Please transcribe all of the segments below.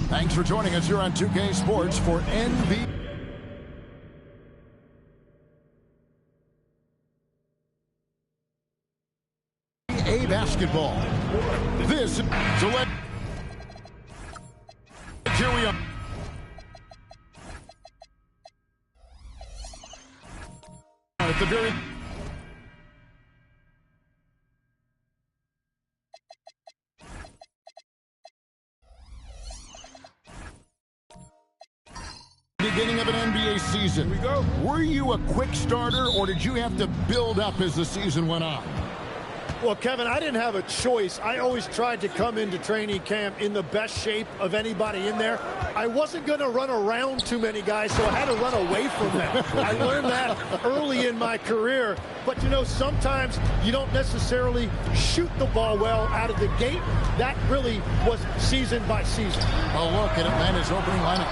Thanks for joining us here on 2K Sports for NBA basketball. This is here we are. At the very beginning of an NBA season. Here we go. Were you a quick starter, or did you have to build up as the season went on? Well, Kevin, I didn't have a choice. I always tried to come into training camp in the best shape of anybody in there. I wasn't going to run around too many guys, so I had to run away from them. I learned that early in my career. But, you know, sometimes you don't necessarily shoot the ball well out of the gate. That really was season by season. A look at Atlanta's opening lineup.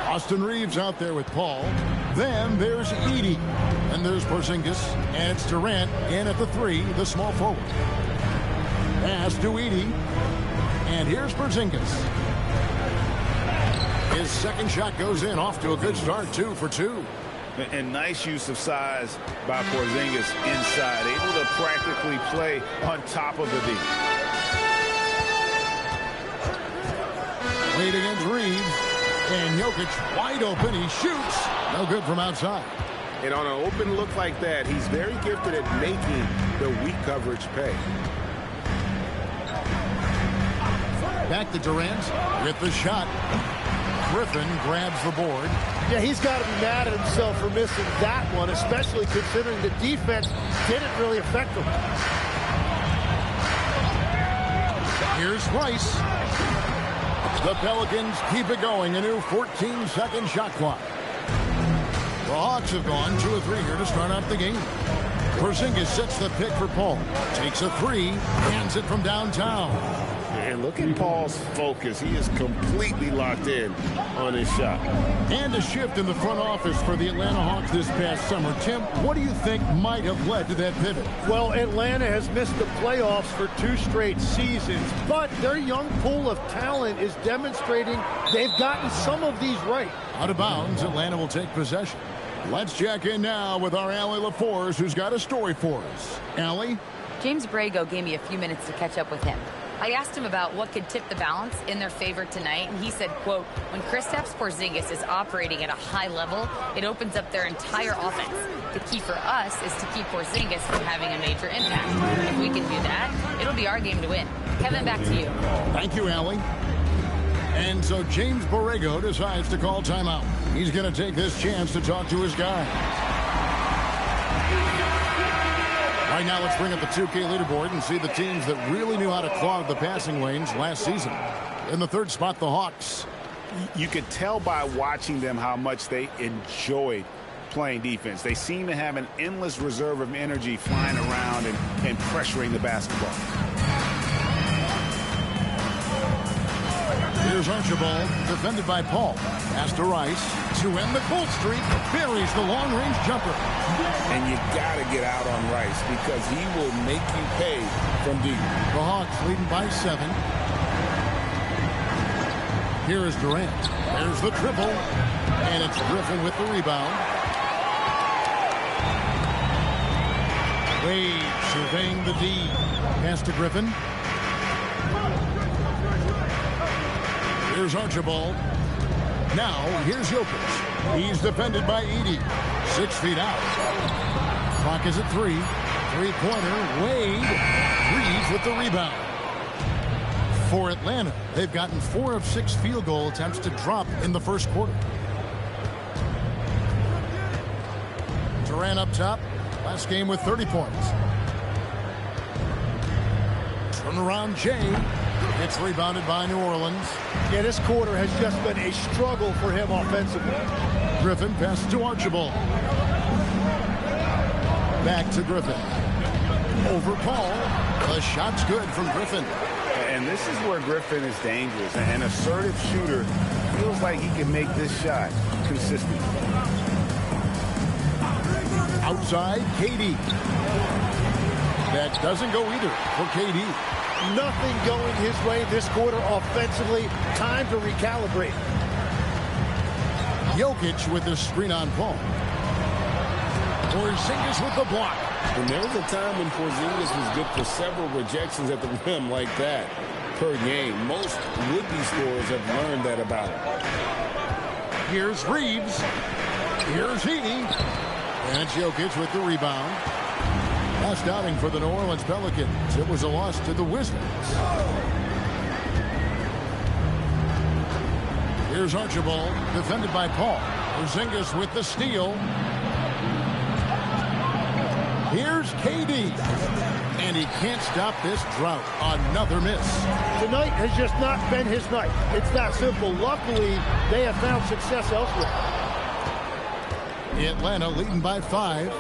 Austin Reeves out there with Paul. Then there's Edey. And there's Porzingis. And it's Durant in at the 3, the small forward. Pass to Edey. And here's Porzingis. His second shot goes in. Off to a good start. 2 for 2. And nice use of size by Porzingis inside. Able to practically play on top of the D. Wade against Reeves. And Jokic wide open. He shoots. No good from outside. And on an open look like that, he's very gifted at making the weak coverage pay. Back to Durant with the shot. Griffin grabs the board. Yeah, he's got to be mad at himself for missing that one, especially considering the defense didn't really affect him. Here's Rice. The Pelicans keep it going. A new 14-second shot clock. The Hawks have gone 2 of 3 here to start out the game. Porzingis sets the pick for Paul. Takes a 3. Hands it from downtown. And look at Paul's focus. He is completely locked in on his shot. And a shift in the front office for the Atlanta Hawks this past summer. Tim, what do you think might have led to that pivot? Well, Atlanta has missed the playoffs for 2 straight seasons, but their young pool of talent is demonstrating they've gotten some of these right. Out of bounds, Atlanta will take possession. Let's check in now with our Allie LaForce, who's got a story for us. Allie? James Borrego gave me a few minutes to catch up with him. I asked him about what could tip the balance in their favor tonight, and he said, quote, when Kristaps Porzingis is operating at a high level, it opens up their entire offense. The key for us is to keep Porzingis from having a major impact. If we can do that, it'll be our game to win. Kevin, back to you. Thank you, Allie. And so James Borrego decides to call timeout. He's going to take this chance to talk to his guy. Right now, let's bring up the 2K leaderboard and see the teams that really knew how to clog the passing lanes last season. In the 3rd spot, the Hawks. You could tell by watching them how much they enjoyed playing defense. They seem to have an endless reserve of energy flying around and pressuring the basketball. Here's Archibald, defended by Paul. Pass to Rice to end the cold streak. Buries the long-range jumper. And you got to get out on Rice because he will make you pay from deep. The Hawks leading by 7. Here is Durant. There's the triple. And it's Griffin with the rebound. Wade surveying the D. Pass to Griffin. Here's Archibald. Now, here's Jokic. He's defended by Edey. 6 feet out. Clock is at 3. 3-pointer. Wade. Reeves with the rebound. For Atlanta, they've gotten 4 of 6 field goal attempts to drop in the first quarter. Durant up top. Last game with 30 points. Turnaround Jay. It's rebounded by New Orleans. Yeah, this quarter has just been a struggle for him offensively. Griffin passes to Archibald. Back to Griffin. Over Paul. The shot's good from Griffin. And this is where Griffin is dangerous. An assertive shooter feels like he can make this shot consistent. Outside, KD. That doesn't go either for KD. Nothing going his way this quarter offensively. Time to recalibrate. Jokic with the screen on Paul. Porzingis with the block. And there was a time when Porzingis was good for several rejections at the rim like that per game. Most would-be scorers have learned that about him. Here's Reeves. Here's Heaney. And it's Jokic with the rebound. Last outing for the New Orleans Pelicans. It was a loss to the Wizards. Here's Archibald, defended by Paul. Porzingis with the steal. Here's KD. And he can't stop this drought. Another miss. Tonight has just not been his night. It's that simple. Luckily, they have found success elsewhere. Atlanta leading by 5.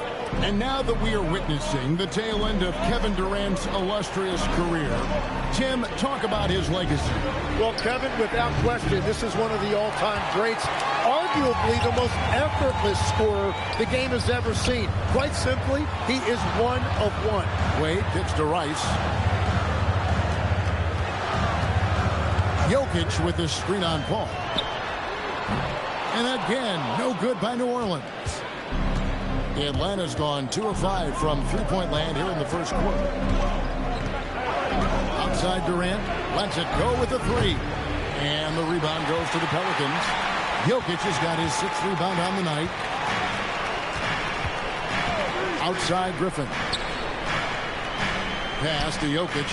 And now that we are witnessing the tail end of Kevin Durant's illustrious career, Tim, talk about his legacy. Well, Kevin, without question, this is one of the all-time greats. Arguably the most effortless scorer the game has ever seen. Quite simply, he is one of one. Wade kicks to Rice. Jokic with the screen on Paul. And again, no good by New Orleans. Atlanta's gone 2 of 5 from three-point land here in the first quarter. Outside Durant, lets it go with the 3. And the rebound goes to the Pelicans. Jokic has got his 6th rebound on the night. Outside Griffin. Pass to Jokic.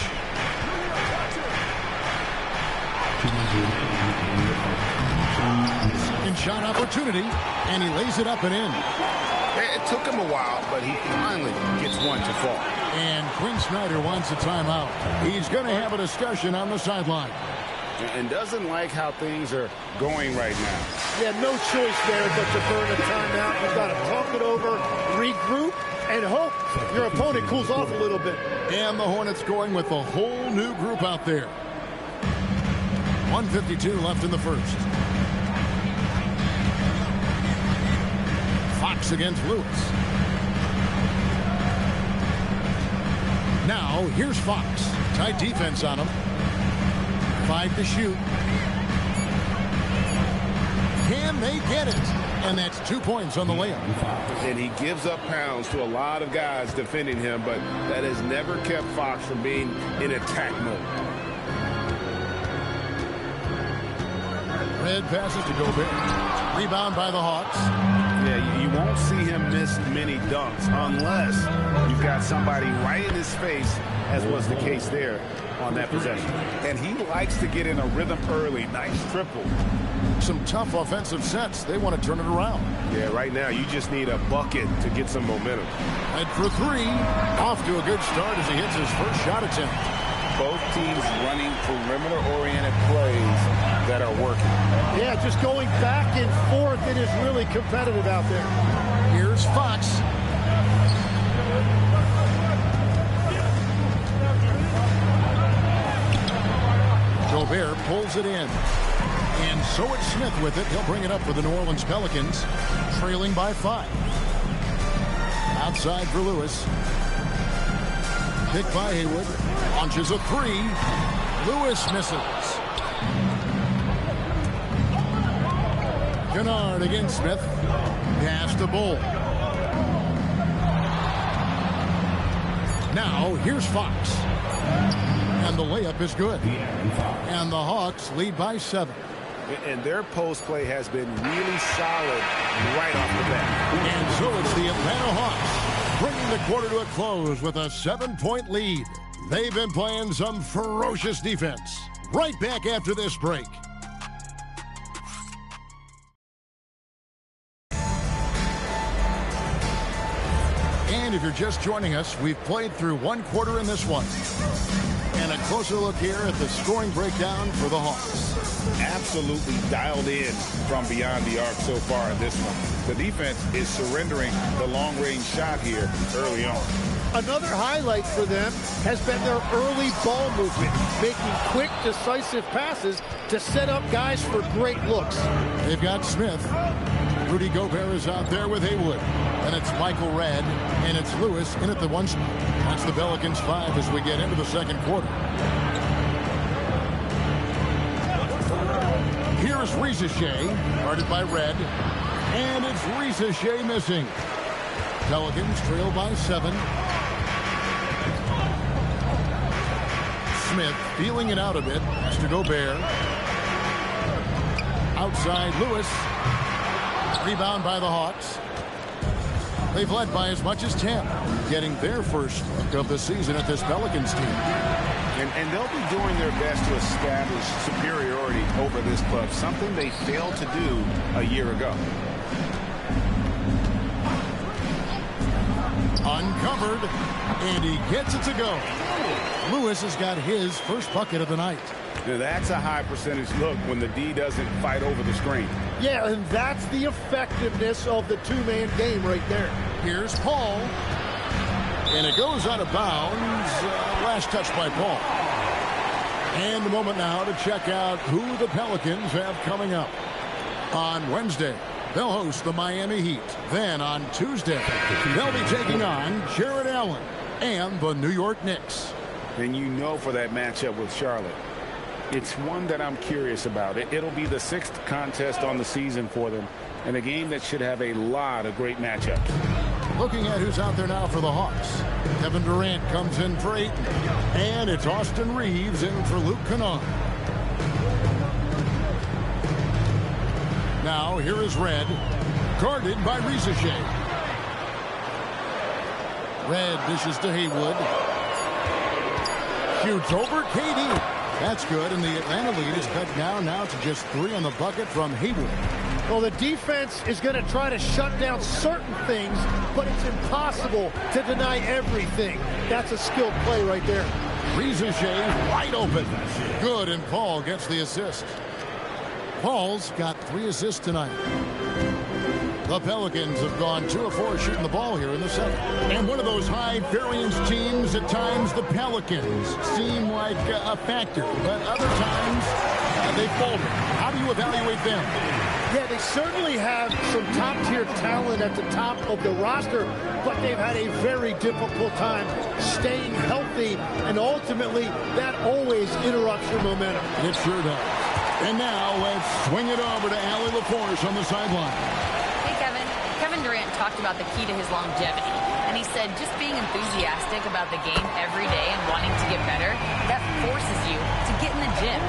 Second shot opportunity, and he lays it up and in. It took him a while, but he finally gets one to fall. And Quinn Snyder wants a timeout. He's going to have a discussion on the sideline. And doesn't like how things are going right now. Yeah, no choice there but to burn a timeout. You've got to talk it over, regroup, and hope your opponent cools off a little bit. And the Hornets going with a whole new group out there. 1:52 left in the first. Fox against Lewis. Now, here's Fox. Tight defense on him. 5 to shoot. Can they get it? And that's 2 points on the layup. And he gives up pounds to a lot of guys defending him, but that has never kept Fox from being in attack mode. Red passes to Gobert. Rebound by the Hawks. Yeah, you won't see him miss many dunks unless you've got somebody right in his face, as was the case there on that possession. And he likes to get in a rhythm early. Nice triple. Some tough offensive sets. They want to turn it around. Yeah, right now you just need a bucket to get some momentum. And for 3, off to a good start as he hits his first shot attempt. Both teams running perimeter-oriented plays that are working. Yeah, just going back and forth. It is really competitive out there. Here's Fox. Gobert pulls it in. And so it's Smith with it. He'll bring it up for the New Orleans Pelicans, trailing by 5. Outside for Lewis. Picked by Haywood. Launches a 3. Lewis misses. Kennard against Smith. Pass to Bull. Now, here's Fox. And the layup is good. And the Hawks lead by 7. And their post play has been really solid right off the bat. And so it's the Atlanta Hawks bringing the quarter to a close with a 7-point lead. They've been playing some ferocious defense. Right back after this break. And if you're just joining us, we've played through 1 quarter in this one. And a closer look here at the scoring breakdown for the Hawks. Absolutely dialed in from beyond the arc so far in this one. The defense is surrendering the long-range shot here early on. Another highlight for them has been their early ball movement, making quick, decisive passes to set up guys for great looks. They've got Smith. Rudy Gobert is out there with Haywood. And it's Michael Redd, and it's Lewis in at the 1 spot. That's the Pelicans 5 as we get into the second quarter. Here's Reza Shea, guarded by Redd. And it's Reza Shea missing. Pelicans trail by 7. Smith feeling it out a bit. Has to Gobert. Outside Lewis. Rebound by the Hawks. They've led by as much as 10, getting their first look of the season at this Pelicans team. And they'll be doing their best to establish superiority over this club, something they failed to do a year ago. Uncovered, and he gets it to go. Lewis has got his first bucket of the night. Now that's a high percentage look when the D doesn't fight over the screen. Yeah, and that's the effectiveness of the two-man game right there. Here's Paul. And it goes out of bounds. Last touch by Paul. And a moment now to check out who the Pelicans have coming up. On Wednesday, they'll host the Miami Heat. Then on Tuesday, they'll be taking on Jared Allen and the New York Knicks. And you know for that matchup with Charlotte, it's one that I'm curious about. It'll be the 6th contest on the season for them, and a game that should have a lot of great matchups. Looking at who's out there now for the Hawks. Kevin Durant comes in for Ayton. And it's Austin Reeves in for Luke Kennard. Now here is Redd, guarded by Reza Shea. Redd dishes to Haywood. Shoots over Katie. That's good, and the Atlanta lead is cut down now to just 3 on the bucket from Haywood. Well, the defense is going to try to shut down certain things, but it's impossible to deny everything. That's a skilled play right there. Reza Shea wide open. Good, and Paul gets the assist. Paul's got 3 assists tonight. The Pelicans have gone 2 of 4 shooting the ball here in the second. And one of those high variance teams, at times the Pelicans seem like a factor, but other times they falter. How do you evaluate them? Yeah, they certainly have some top-tier talent at the top of the roster, but they've had a very difficult time staying healthy, and ultimately that always interrupts your momentum. It sure does. And now let's swing it over to Allie LaForce on the sideline. Kevin Durant talked about the key to his longevity, and he said just being enthusiastic about the game every day and wanting to get better, that forces you to get in the gym.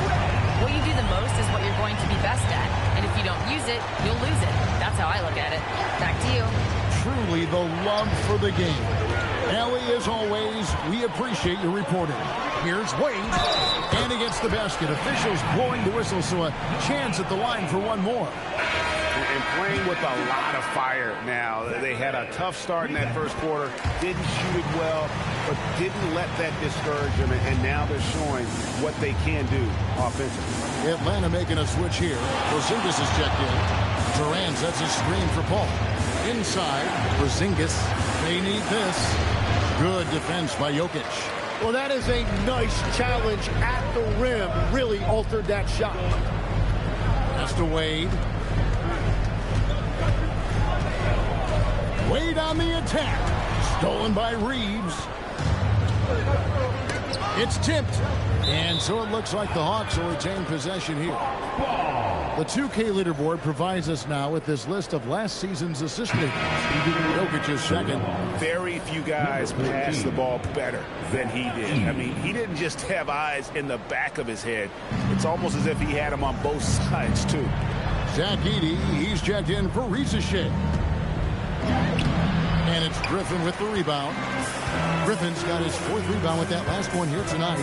What you do the most is what you're going to be best at, and if you don't use it, you'll lose it. That's how I look at it. Back to you. Truly the love for the game. Allie, as always, we appreciate your reporting. Here's Wade, and he gets the basket. Officials blowing the whistle, so a chance at the line for one more. And playing with a lot of fire now. They had a tough start in that first quarter, didn't shoot it well, but didn't let that discourage them, and now they're showing what they can do offensively. Atlanta making a switch here. Porzingis is checked in. Durant sets a screen for Paul. Inside, Porzingis. They need this. Good defense by Jokic. Well, that is a nice challenge at the rim. Really altered that shot. That's to Wade. Wade on the attack. Stolen by Reeves. It's tipped. And so it looks like the Hawks will retain possession here. The 2K leaderboard provides us now with this list of last season's assist leaders. Jokic is second. Very few guys pass the ball better than he did. I mean, he didn't just have eyes in the back of his head. It's almost as if he had them on both sides, too. Zach Edey, he's checked in for Reza Shea. And it's Griffin with the rebound. Griffin's got his 4th rebound with that last one here tonight.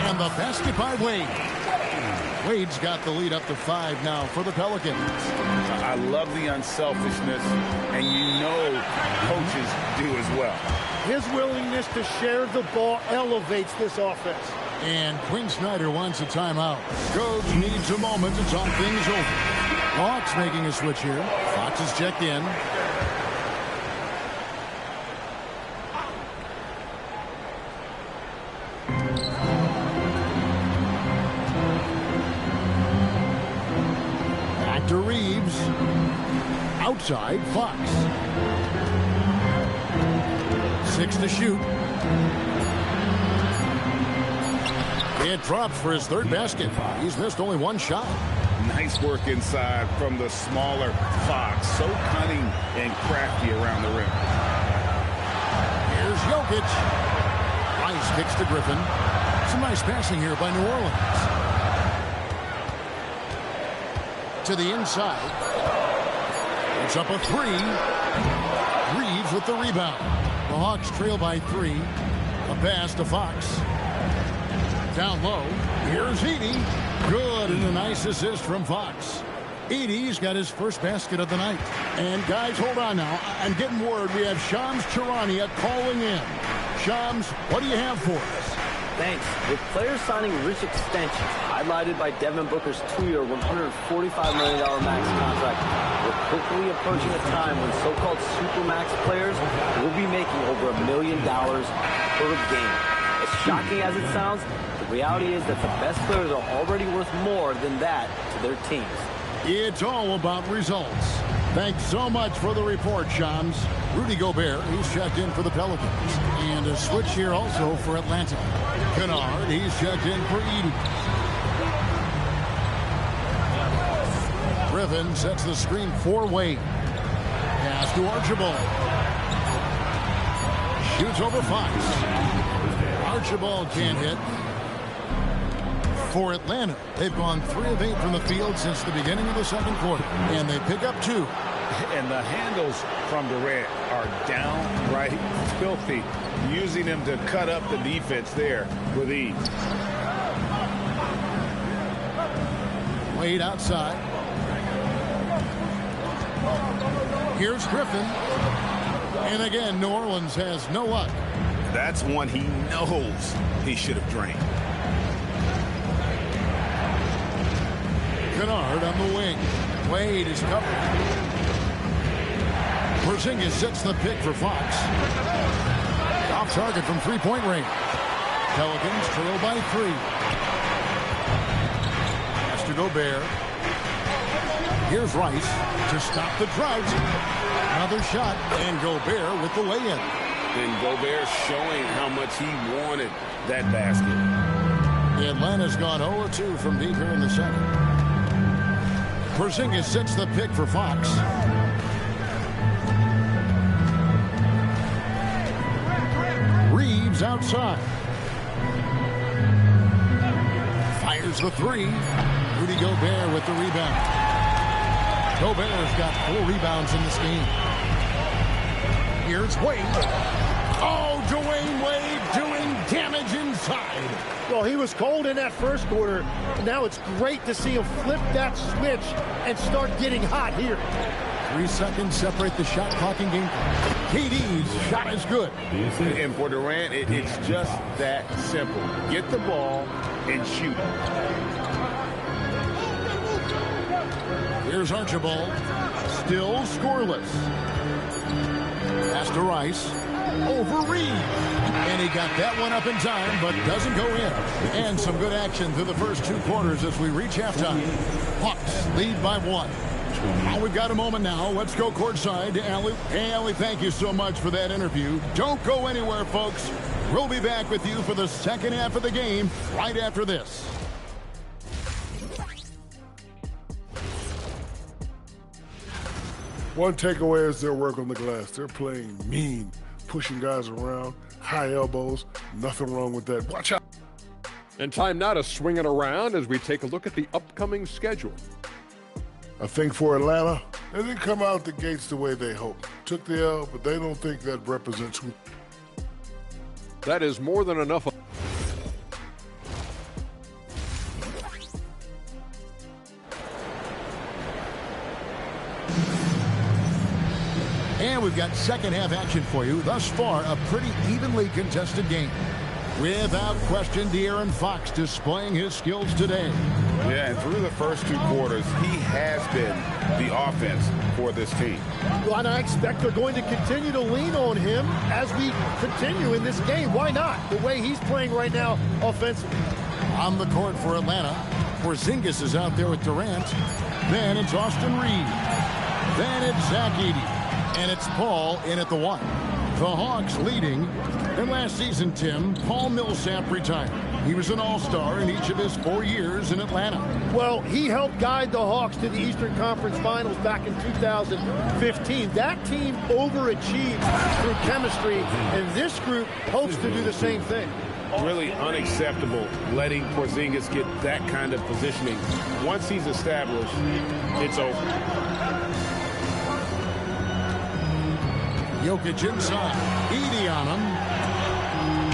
And the basket by Wade. Wade's got the lead up to 5 now for the Pelicans. I love the unselfishness, and you know coaches do as well. His willingness to share the ball elevates this offense. And Quinn Snyder wants a timeout. Coach needs a moment to talk things over. Hawks making a switch here. Fox is checked in. To Reeves. Outside, Fox. 6 to shoot. It drops for his third basket. He's missed only one shot. Nice work inside from the smaller Fox. So cunning and crafty around the rim. Here's Jokic. Rice kicks to Griffin. Some nice passing here by New Orleans. To the inside. It's up a 3. Reeves with the rebound. The Hawks trail by 3. A pass to Fox. Down low. Here's Edey. Good, and a nice assist from Fox. Edey's got his first basket of the night. And guys, hold on now. I'm getting word we have Shams Charania calling in. Shams, what do you have for us? Thanks. With players signing rich extensions, highlighted by Devin Booker's 2-year, $145 million max contract, we're quickly approaching a time when so-called supermax players will be making over $1 million per game. As shocking as it sounds, the reality is that the best players are already worth more than that to their teams. It's all about results. Thanks so much for the report, Shams. Rudy Gobert, he's checked in for the Pelicans. And a switch here also for Atlanta. Kennard, he's checked in for Edey. Griffin sets the screen for Wade. Pass to Archibald. Shoots over Fox. Archibald can't hit. For Atlanta, they've gone 3 of 8 from the field since the beginning of the second quarter. And they pick up 2. And the handles from Durant are downright filthy, using him to cut up the defense there with ease. Wade outside. Here's Griffin. And again, New Orleans has no luck. That's one he knows he should have drained. Kennard on the wing. Wade is covered. Porzingis sets the pick for Fox. Off target from three-point range. Pelicans trail by 3. Has to Gobert. Here's Rice to stop the drought. Another shot, and Gobert with the lay-in. And Gobert showing how much he wanted that basket. Atlanta's gone 0-2 from deep here in the second. Porzingis sets the pick for Fox. Reeves outside. Fires the 3. Rudy Gobert with the rebound. Gobert's got 4 rebounds in this game. Here's Wade. Oh, Dwayne Wade doing damage inside. Well, he was cold in that first quarter. Now it's great to see him flip that switch and start getting hot here. 3 seconds separate the shot clock and game. KD's shot is good. And for Durant, it's just that simple. Get the ball and shoot. Here's Archibald. Still scoreless. Pass to Rice. Over Reeves. And he got that one up in time, but doesn't go in. And some good action through the first 2 quarters as we reach halftime. Hawks lead by 1. Well, we've got a moment now. Let's go courtside to Allie. Hey, Allie, thank you so much for that interview. Don't go anywhere, folks. We'll be back with you for the second half of the game right after this. One takeaway is their work on the glass. They're playing mean, pushing guys around, high elbows. Nothing wrong with that. Watch out. And time now to swing it around as we take a look at the upcoming schedule. I think for Atlanta, they didn't come out the gates the way they hoped. Took the L, but they don't think that represents who. That is more than enough. And we've got second half action for you. Thus far, a pretty evenly contested game. Without question, De'Aaron Fox displaying his skills today. Yeah, and through the first 2 quarters, he has been the offense for this team. Well, and I expect they're going to continue to lean on him as we continue in this game. Why not? The way he's playing right now offensively. On the court for Atlanta, Porzingis is out there with Durant. Then it's Austin Reeves. Then it's Zach Edey. And it's Paul in at the 1. The Hawks leading. And last season, Tim, Paul Millsap retired. He was an all-star in each of his 4 years in Atlanta. Well, he helped guide the Hawks to the Eastern Conference Finals back in 2015. That team overachieved through chemistry, and this group hopes to do the same thing. Really unacceptable letting Porzingis get that kind of positioning. Once he's established, it's over. Jokic inside. Edey on him.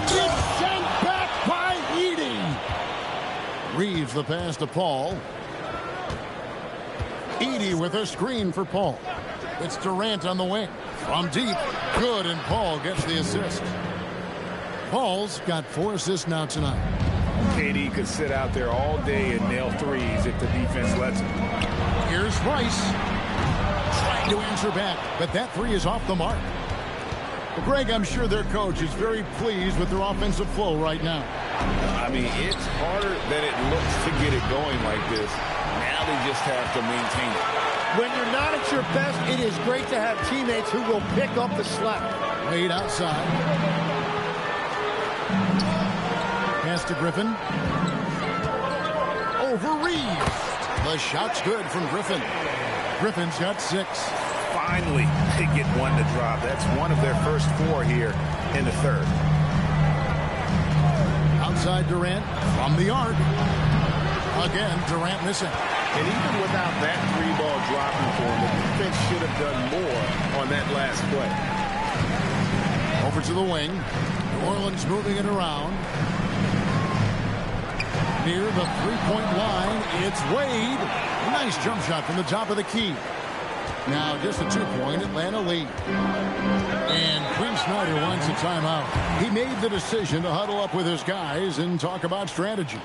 It's sent back by Edey. Reeves the pass to Paul. Edey with a screen for Paul. It's Durant on the wing. From deep. Good, and Paul gets the assist. Paul's got 4 assists now tonight. KD could sit out there all day and nail threes if the defense lets him. Here's Rice. Trying to answer back, but that 3 is off the mark. Well, Greg, I'm sure their coach is very pleased with their offensive flow right now. I mean, it's harder than it looks to get it going like this. Now they just have to maintain it. When you're not at your best, it is great to have teammates who will pick up the slack. Wade outside. Pass to Griffin. Over Reeves. The shot's good from Griffin. Griffin's got 6. Finally, they get one to drop. That's one of their first 4 here in the third. Outside Durant from the arc. Again, Durant missing. And even without that 3-ball dropping for him, the defense should have done more on that last play. Over to the wing. New Orleans moving it around. Near the 3-point line, it's Wade. Nice jump shot from the top of the key. Now just a 2-point Atlanta lead. And Quinn Snyder wants a timeout. He made the decision to huddle up with his guys and talk about strategy.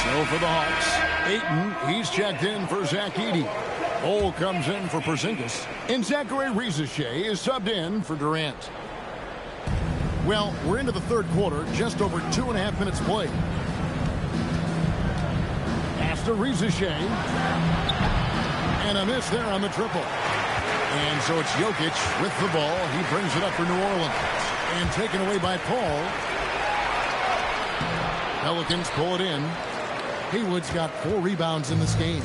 So for the Hawks, Ayton, he's checked in for Zach Edey. Cole comes in for Porzingis. And Zachary Rieseshay is subbed in for Durant. Well, we're into the third quarter, just over 2.5 minutes played. Pass to Rieseshay. And a miss there on the triple. And so it's Jokic with the ball. He brings it up for New Orleans. And taken away by Paul. Pelicans pull it in. Haywood's got 4 rebounds in this game.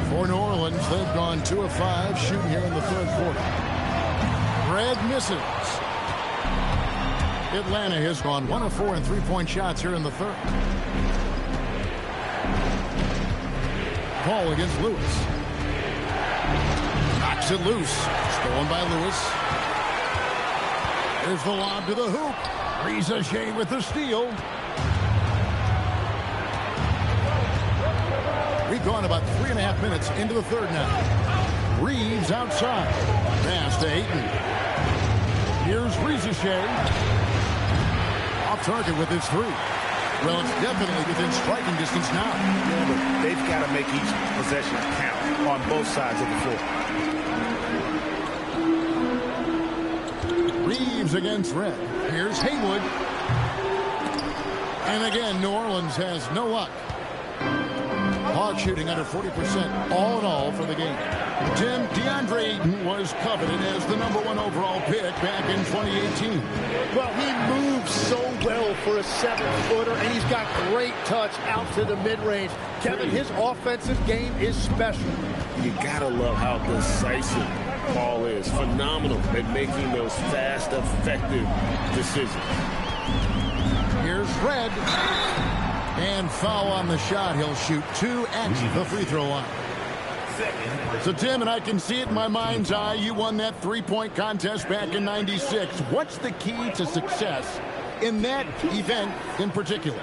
For New Orleans, they've gone 2 of 5 shooting here in the third quarter. Red misses. Atlanta has gone 1 of 4 in 3-point shots here in the third. Paul against Lewis. Knocks it loose. Stolen by Lewis. There's the lob to the hoop. Rieseshay with the steal. We've gone about 3.5 minutes into the third now. Reeves outside. Pass to Ayton. Here's Rieseshay. Off target with his 3. Well, it's definitely within striking distance now. Yeah, but they've got to make each possession count on both sides of the floor. Reeves against Red. Here's Haywood. And again, New Orleans has no luck. Hawks shooting under 40% all in all for the game. Tim, DeAndre Ayton was coveted as the #1 overall pick back in 2018. Well, he moves so well for a 7-footer, and he's got great touch out to the mid-range. Kevin, his offensive game is special. You gotta love how decisive Paul is. Phenomenal at making those fast, effective decisions. Here's Red. And foul on the shot. He'll shoot 2 at the free throw line. So, Tim, and I can see it in my mind's eye, you won that 3-point contest back in '96. What's the key to success in that event in particular?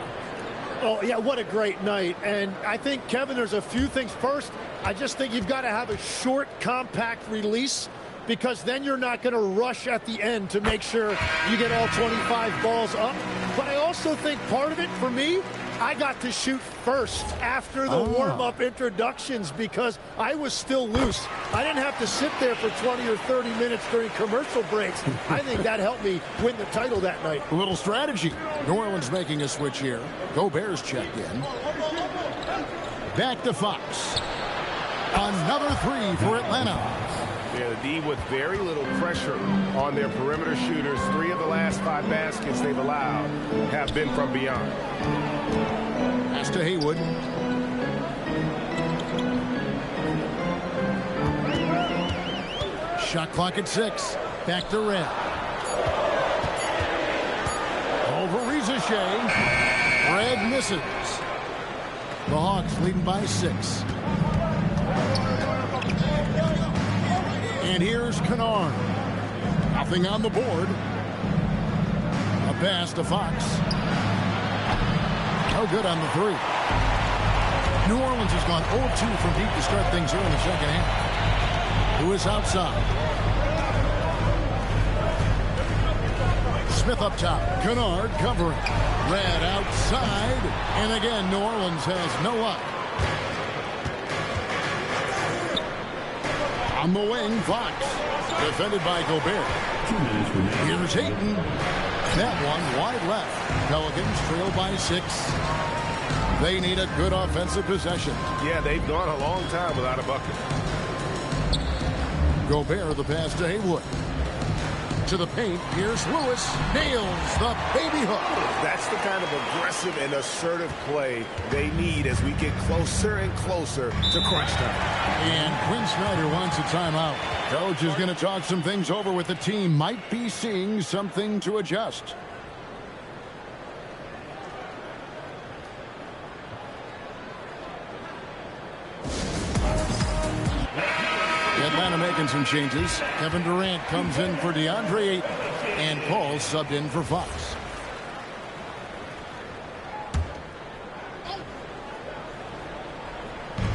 Oh, yeah, what a great night. And I think, Kevin, there's a few things. First, I just think you've got to have a short, compact release, because then you're not going to rush at the end to make sure you get all 25 balls up. But I also think part of it, for me, I got to shoot first after the warm-up introductions because I was still loose. I didn't have to sit there for 20 or 30 minutes during commercial breaks. I think that helped me win the title that night. A little strategy. New Orleans making a switch here. Gobert's checked in. Back to Fox. Another three for Atlanta. Yeah, the D with very little pressure on their perimeter shooters. 3 of the last 5 baskets they've allowed have been from beyond. Pass to Haywood. Shot clock at 6. Back to Red. Over Rizachet. Red misses. The Hawks leading by 6. And here's Kennard. Nothing on the board. A pass to Fox. No good on the 3. New Orleans has gone 0-2 from deep to start things here in the second half. Lewis outside. Smith up top. Kennard covering. Red outside. And again, New Orleans has no luck. On the wing, Fox. Defended by Gobert. Here's Hayton. That one wide left. Pelicans trail by 6. They need a good offensive possession. Yeah, they've gone a long time without a bucket. Gobert, the pass to Haywood. To the paint, here's Lewis. Nails the baby hook. That's the kind of aggressive and assertive play they need as we get closer and closer to crunch time. And Quinn Snyder wants a timeout. Coach is going to talk some things over with the team. Might be seeing something to adjust. Atlanta making some changes. Kevin Durant comes in for DeAndre Ayton, and Paul subbed in for Fox.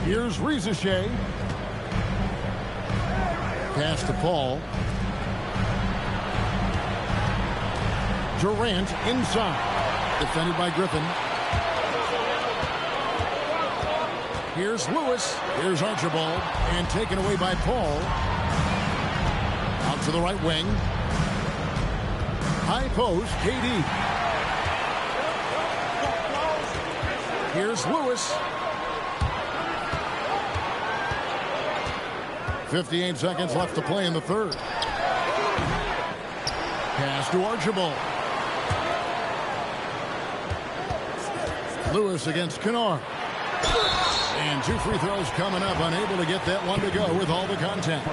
Here's Rizachet. Pass to Paul. Durant inside. Defended by Griffin. Here's Lewis. Here's Archibald. And taken away by Paul. Out to the right wing. High post, KD. Here's Lewis. 58 seconds left to play in the third. Pass to Archibald. Lewis against Kennard. And 2 free throws coming up, unable to get that one to go with all the contact.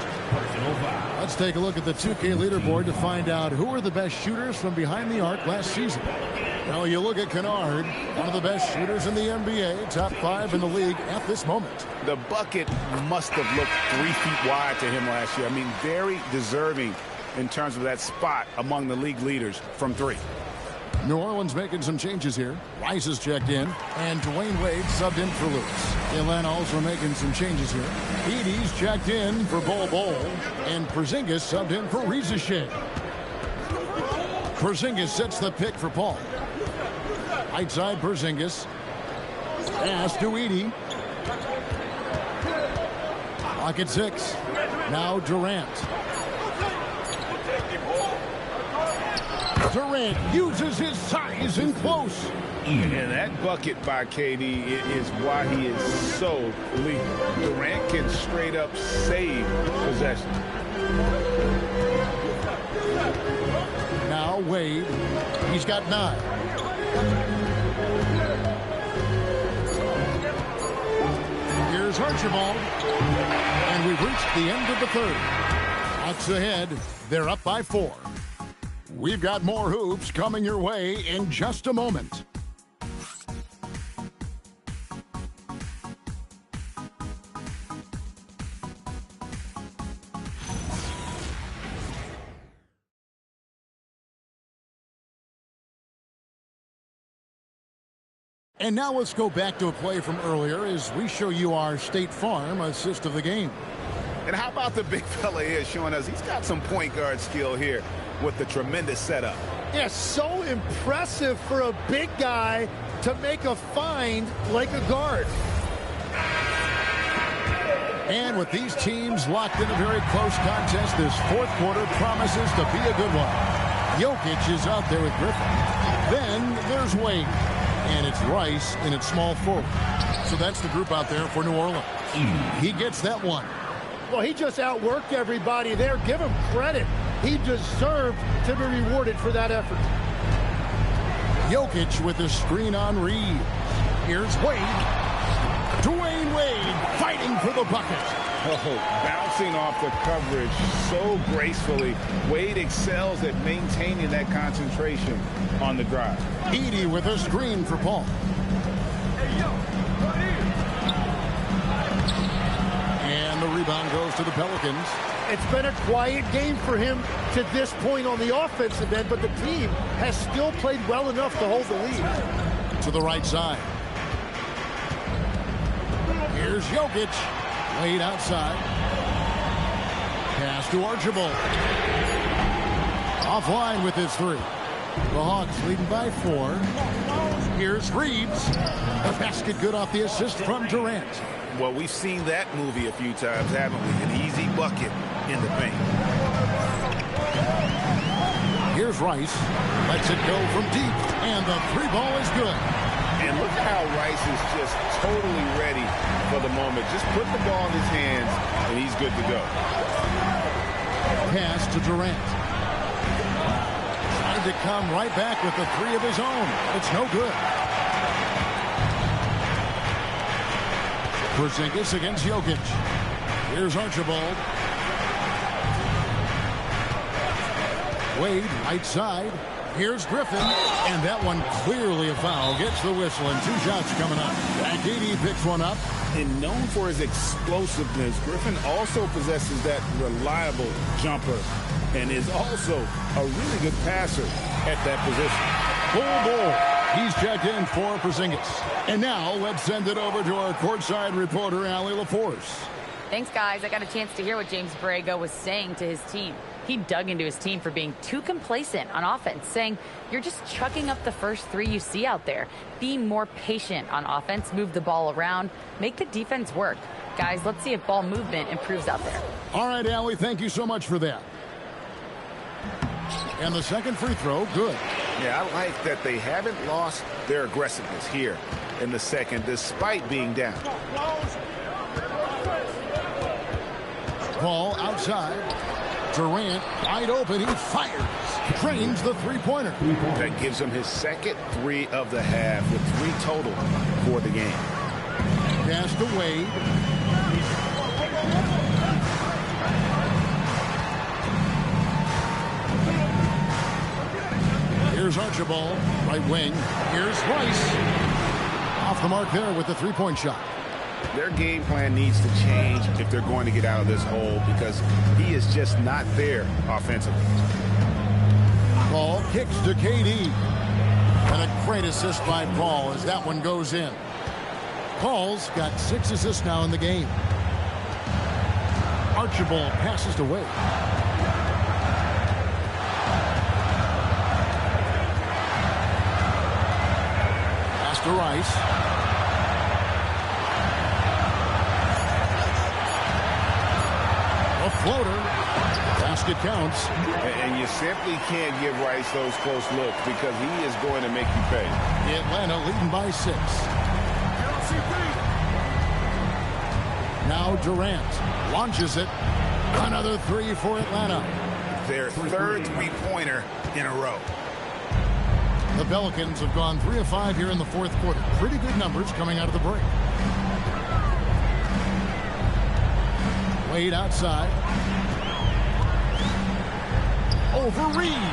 Let's take a look at the 2K leaderboard to find out who are the best shooters from behind the arc last season. Well, you look at Kennard, one of the best shooters in the NBA, top 5 in the league at this moment. The bucket must have looked 3 feet wide to him last year. I mean, very deserving in terms of that spot among the league leaders from 3. New Orleans making some changes here. Rice is checked in, and Dwayne Wade subbed in for Lewis. Atlanta also making some changes here. Edey's checked in for Bol, and Porzingis subbed in for Rizachet. Porzingis sets the pick for Paul. Right side Porzingis. Pass to Edey. Clock at 6. Now Durant. Durant uses his size in close. And that bucket by KD is why he is so lethal. Durant can straight up save possession. Now Wade. He's got 9. Here's Archibald. And we've reached the end of the third. Hawks ahead. They're up by 4. We've got more hoops coming your way in just a moment. And now let's go back to a play from earlier as we show you our State Farm assist of the game. And how about the big fella here showing us he's got some point guard skill here with the tremendous setup. Yeah, so impressive for a big guy to make a find like a guard. And with these teams locked in a very close contest, this fourth quarter promises to be a good one. Jokic is out there with Griffin. Then there's Wade. And it's Rice in its small forward. So that's the group out there for New Orleans. He gets that one. Well, he just outworked everybody there. Give him credit. He deserved to be rewarded for that effort. Jokic with the screen on Reed. Here's Wade. Dwayne Wade fighting for the bucket. Oh, bouncing off the coverage so gracefully. Wade excels at maintaining that concentration on the drive. Edey with a screen for Paul. And the rebound goes to the Pelicans. It's been a quiet game for him to this point on the offensive end, but the team has still played well enough to hold the lead. To the right side. Here's Jokic. Wade outside. Pass to Archibald. Offline with his three. The Hawks leading by 4. Here's Reeves. A basket good off the assist from Durant. Well, we've seen that movie a few times, haven't we? An easy bucket in the paint. Here's Rice. Lets it go from deep. And the 3 ball is good. And look how Rice is just totally ready for the moment. Just put the ball in his hands, and he's good to go. Pass to Durant. Trying to come right back with the 3 of his own. It's no good. Porzingis against Jokic. Here's Archibald. Wade, right side. Here's Griffin, and that one clearly a foul. Gets the whistle, and 2 shots coming up. Edey picks one up. And known for his explosiveness, Griffin also possesses that reliable jumper and is also a really good passer at that position. Full ball. He's checked in for Porzingis. And now let's send it over to our courtside reporter, Allie LaForce. Thanks, guys. I got a chance to hear what James Borrego was saying to his team. He dug into his team for being too complacent on offense, saying, you're just chucking up the first 3 you see out there. Be more patient on offense, move the ball around, make the defense work. Guys, let's see if ball movement improves out there. All right, Allie, thank you so much for that. And the second free throw, good. Yeah, I like that they haven't lost their aggressiveness here in the second, despite being down. Ball outside. Durant wide open. He fires. Drains the 3-pointer. That gives him his second 3 of the half with 3 total for the game. Pass to Wade. Here's Archibald, right wing. Here's Rice. Off the mark there with the 3-point shot. Their game plan needs to change if they're going to get out of this hole because he is just not there offensively. Paul kicks to KD. And a great assist by Paul as that one goes in. Paul's got 6 assists now in the game. Archibald passes to Wade. Pass to Rice. A floater. Basket counts. And you simply can't give Rice those close looks because he is going to make you pay. Atlanta leading by 6. Now Durant launches it. Another 3 for Atlanta. Their third 3-pointer in a row. The Pelicans have gone 3 of 5 here in the fourth quarter. Pretty good numbers coming out of the break. Wade outside. Over Reed.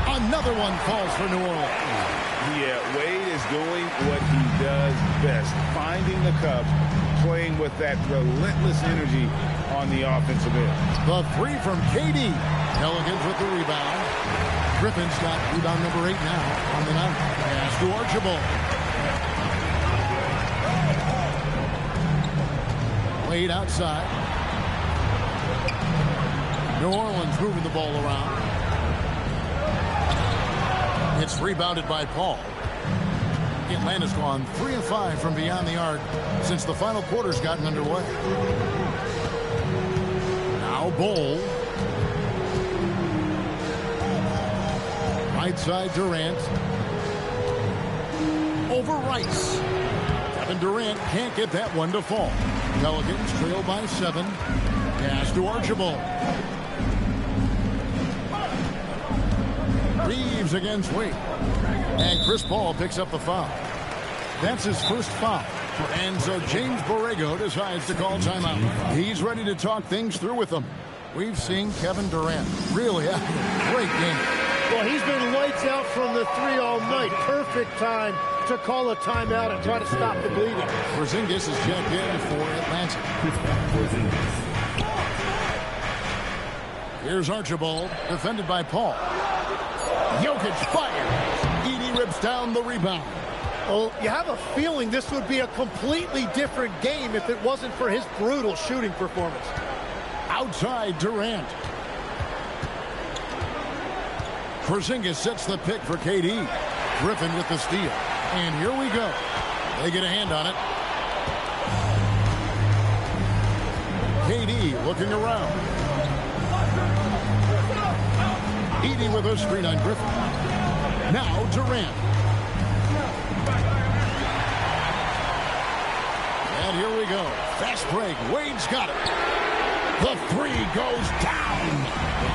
Another one falls for New Orleans. Yeah, Wade is doing what he does best. Finding the cup, playing with that relentless energy on the offensive end. The 3 from KD. Pelicans with the rebound. Griffin's got rebound number 8 now on the night. Pass to Archibald. Wade outside. New Orleans moving the ball around. It's rebounded by Paul. Atlanta's gone 3 of 5 from beyond the arc since the final quarter's gotten underway. Now Bowl. Right side Durant. Over Rice. Kevin Durant can't get that one to fall. Pelicans trail by 7. Pass to Archibald. Reeves against Wade. And Chris Paul picks up the foul. That's his first foul. And so James Borrego decides to call timeout. He's ready to talk things through with them. We've seen Kevin Durant really have a great game. Well, he's been lights out from the 3 all night. Perfect time to call a timeout and try to stop the bleeding. Porzingis is checked in for Atlanta. Here's Archibald, defended by Paul. Jokic fires. Edey rips down the rebound. Well, you have a feeling this would be a completely different game if it wasn't for his brutal shooting performance. Outside Durant. Porzingis sets the pick for KD. Griffin with the steal. And here we go. They get a hand on it. KD looking around. Edey with a screen on Griffin. Now Durant. And here we go. Fast break. Wade's got it. The 3 goes down.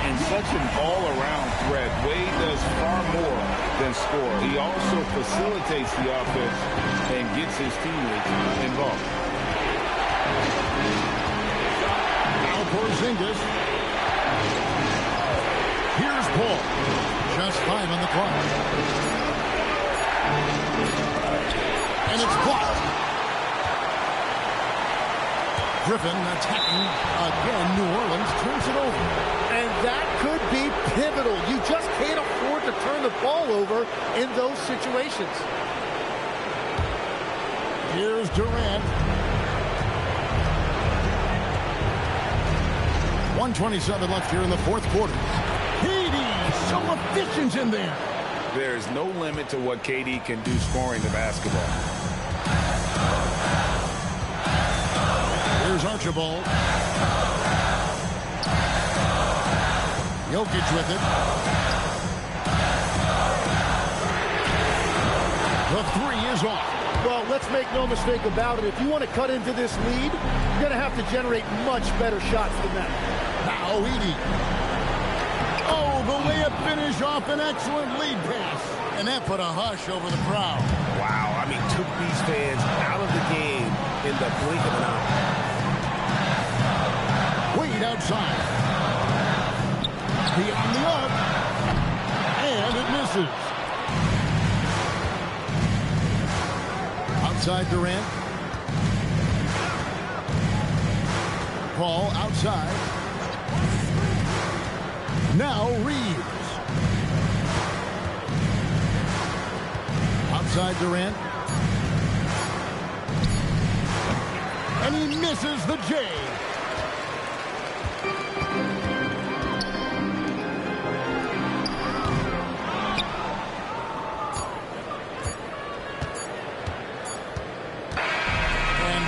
And such an all-around threat. Wade does far more than score. He also facilitates the offense and gets his teammates involved. Now Porzingis. Here's Paul. Just 5 on the clock. And it's blocked. Griffin attacking again. New Orleans turns it over. And that could be pivotal. You just can't afford to turn the ball over in those situations. Here's Durant. 1:27 left here in the fourth quarter. KD, so efficient in there. There's no limit to what KD can do scoring the basketball. Here's Archibald. Jokic with it. The 3 is off. Well, let's make no mistake about it. If you want to cut into this lead, you're going to have to generate much better shots than that. Now Edey. Oh, the layup finish off an excellent lead pass. And that put a hush over the crowd. Wow, I mean, took these fans out of the game in the blink of an eye. Wade outside. Beyond the arc. And it misses. Outside Durant. Paul outside. Now Reeves. Outside Durant. And he misses the J.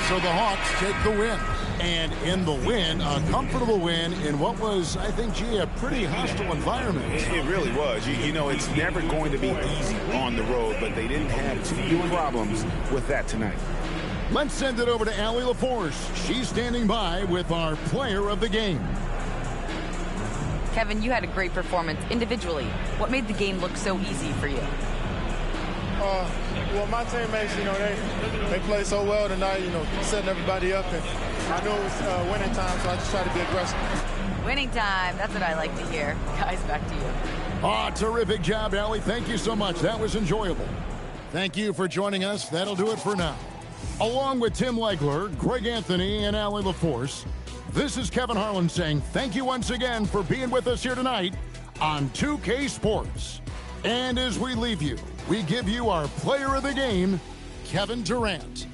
So the Hawks take the win. And in the win, a comfortable win in what was, I think, gee, a pretty hostile environment. It really was. You know, it's never going to be easy on the road, but they didn't have too many problems with that tonight. Let's send it over to Allie LaForce. She's standing by with our player of the game. Kevin, you had a great performance individually. What made the game look so easy for you? Well, my teammates, you know, they played so well tonight, you know, setting everybody up. And I knew it was winning time, so I just tried to be aggressive. Winning time. That's what I like to hear. Guys, back to you. Terrific job, Allie. Thank you so much. That was enjoyable. Thank you for joining us. That'll do it for now. Along with Tim Legler, Greg Anthony, and Allie LaForce, this is Kevin Harlan saying thank you once again for being with us here tonight on 2K Sports. And as we leave you, we give you our player of the game, Kevin Durant.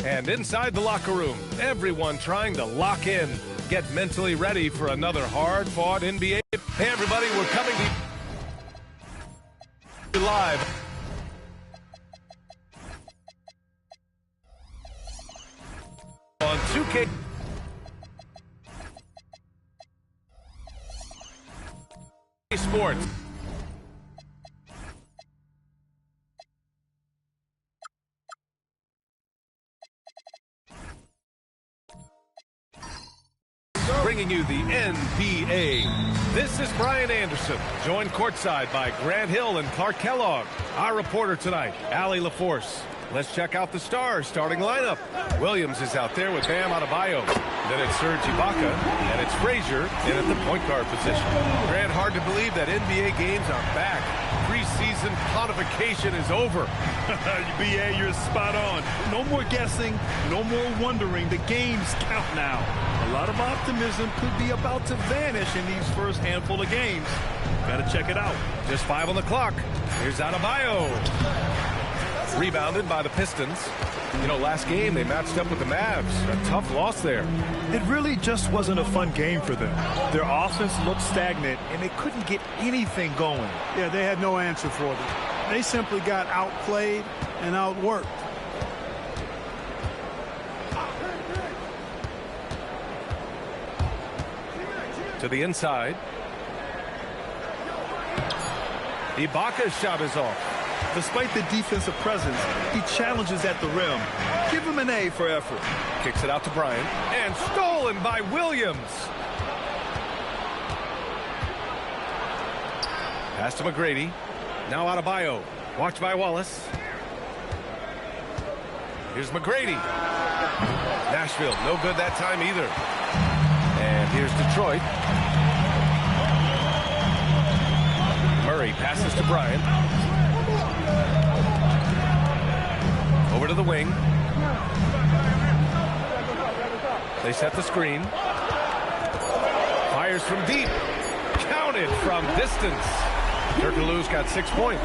And inside the locker room, everyone trying to lock in, get mentally ready for another hard-fought NBA. Hey, everybody, we're coming to you live on 2K Sports. Bringing you the NBA. This is Brian Anderson, joined courtside by Grant Hill and Clark Kellogg. Our reporter tonight, Allie LaForce. Let's check out the Stars starting lineup. Williams is out there with Bam Adebayo. Then it's Serge Ibaka, and it's Frazier in at the point guard position. Grant, hard to believe that NBA games are back. Preseason codification is over. BA, you're spot on. No more guessing, no more wondering. The games count now. A lot of optimism could be about to vanish in these first handful of games. Gotta check it out. Just 5 on the clock. Here's Adebayo. Rebounded by the Pistons. You know, last game they matched up with the Mavs. A tough loss there. It really just wasn't a fun game for them. Their offense looked stagnant, and they couldn't get anything going. Yeah, they had no answer for them. They simply got outplayed and outworked. To the inside. Ibaka's shot is off. Despite the defensive presence, he challenges at the rim. Give him an A for effort. Kicks it out to Bryant. And stolen by Williams. Pass to McGrady. Now Adebayo. Watched by Wallace. Here's McGrady. Nashville, no good that time either. And here's Detroit. Murray passes to Bryant. Over to the wing. They set the screen. Fires from deep. Counted from distance. Turkoglu's got 6 points.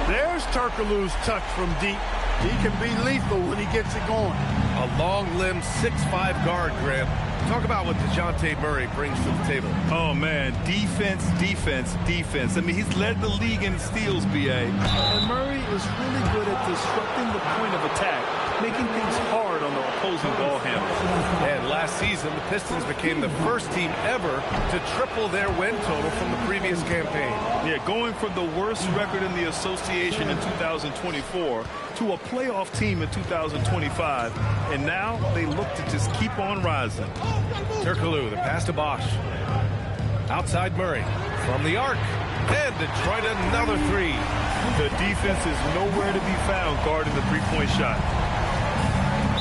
There's Turkoglu's touch from deep. He can be lethal when he gets it going. A long-limbed 6'5" guard, Grant. Talk about what DeJounte Murray brings to the table. Oh, man. Defense, defense, defense. I mean, he's led the league in steals, BA. And Murray is really good at disrupting the point of attack, making things hard on the opposing ball handler. And last season, the Pistons became the first team ever to triple their win total from the previous campaign. Yeah, going from the worst record in the association in 2024 to a playoff team in 2025. And now they look to just keep on rising. Turkoglu, the pass to Bosch. Outside Murray. From the arc. And Detroit another three. The defense is nowhere to be found guarding the three-point shot.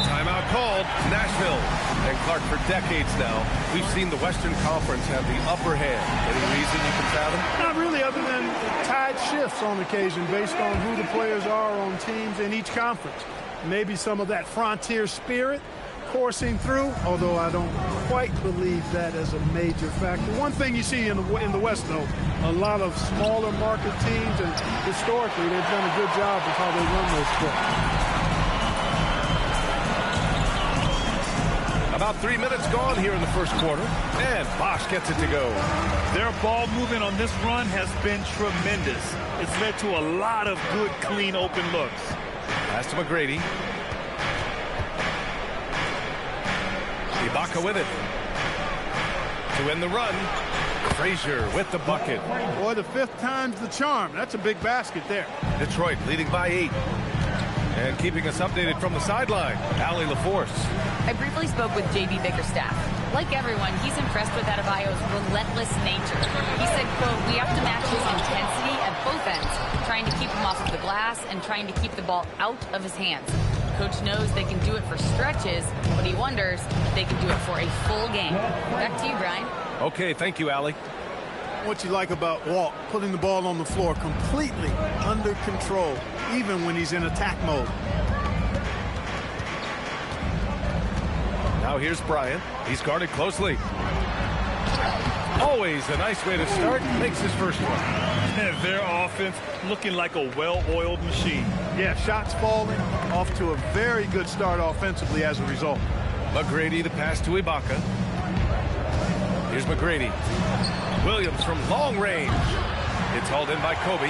Timeout called. Nashville. And Clark, for decades now, we've seen the Western Conference have the upper hand. Any reason you can fathom? Not really, other than tide shifts on occasion based on who the players are on teams in each conference. Maybe some of that frontier spirit coursing through, although I don't quite believe that as a major factor. One thing you see in the West, though, a lot of smaller market teams, and historically they've done a good job of how they run those sports. About 3 minutes gone here in the first quarter, and Bosch gets it to go. Their ball movement on this run has been tremendous. It's led to a lot of good, clean, open looks. Pass to McGrady. Ibaka with it. To end the run, Frazier with the bucket. Boy, the 5th time's the charm. That's a big basket there. Detroit leading by 8. And keeping us updated from the sideline, Allie LaForce. I briefly spoke with J.B. Bickerstaff. Like everyone, he's impressed with Adebayo's relentless nature. He said, quote, "We have to match his intensity at both ends, trying to keep him off of the glass and trying to keep the ball out of his hands. Coach knows they can do it for stretches, but he wonders if they can do it for a full game." Back to you, Brian. Okay, thank you, Allie. What you like about Walt, putting the ball on the floor completely under control, even when he's in attack mode. Now here's Bryant. He's guarded closely. Always a nice way to start. Makes his first one. And their offense looking like a well-oiled machine. Yeah, shots falling, off to a very good start offensively as a result. McGrady, the pass to Ibaka. Here's McGrady. Williams from long range. It's hauled in by Kobe.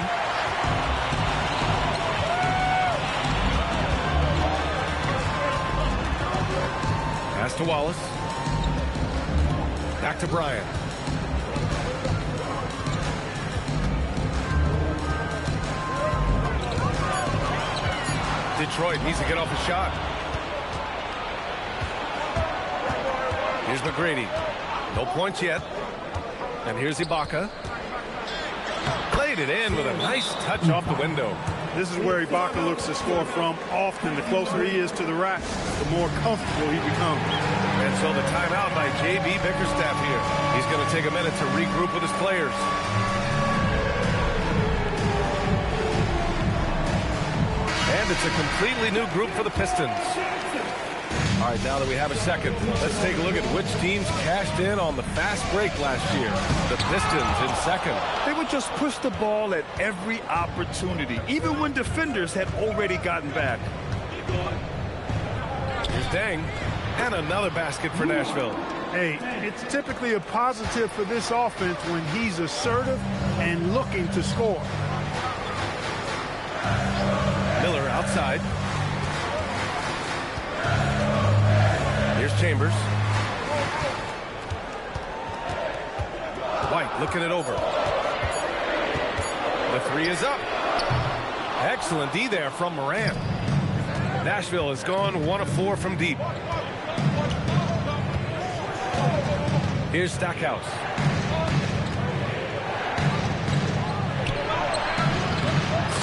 Pass to Wallace. Back to Bryant. Detroit needs to get off a shot. Here's McGrady. No points yet. And here's Ibaka. Played it in with a nice touch off the window. This is where Ibaka looks to score from often. The closer he is to the rack, the more comfortable he becomes. And so the timeout by J.B. Bickerstaff here. He's going to take a minute to regroup with his players. And it's a completely new group for the Pistons. All right, now that we have a second, let's take a look at which teams cashed in on the fast break last year. The Pistons in second. They would just push the ball at every opportunity, even when defenders had already gotten back. Here's Deng. And another basket for Nashville. Hey, it's typically a positive for this offense when he's assertive and looking to score. Miller outside. Here's Chambers. White looking it over. The three is up. Excellent D there from Morant. Nashville has gone 1 of 4 from deep. Here's Stackhouse.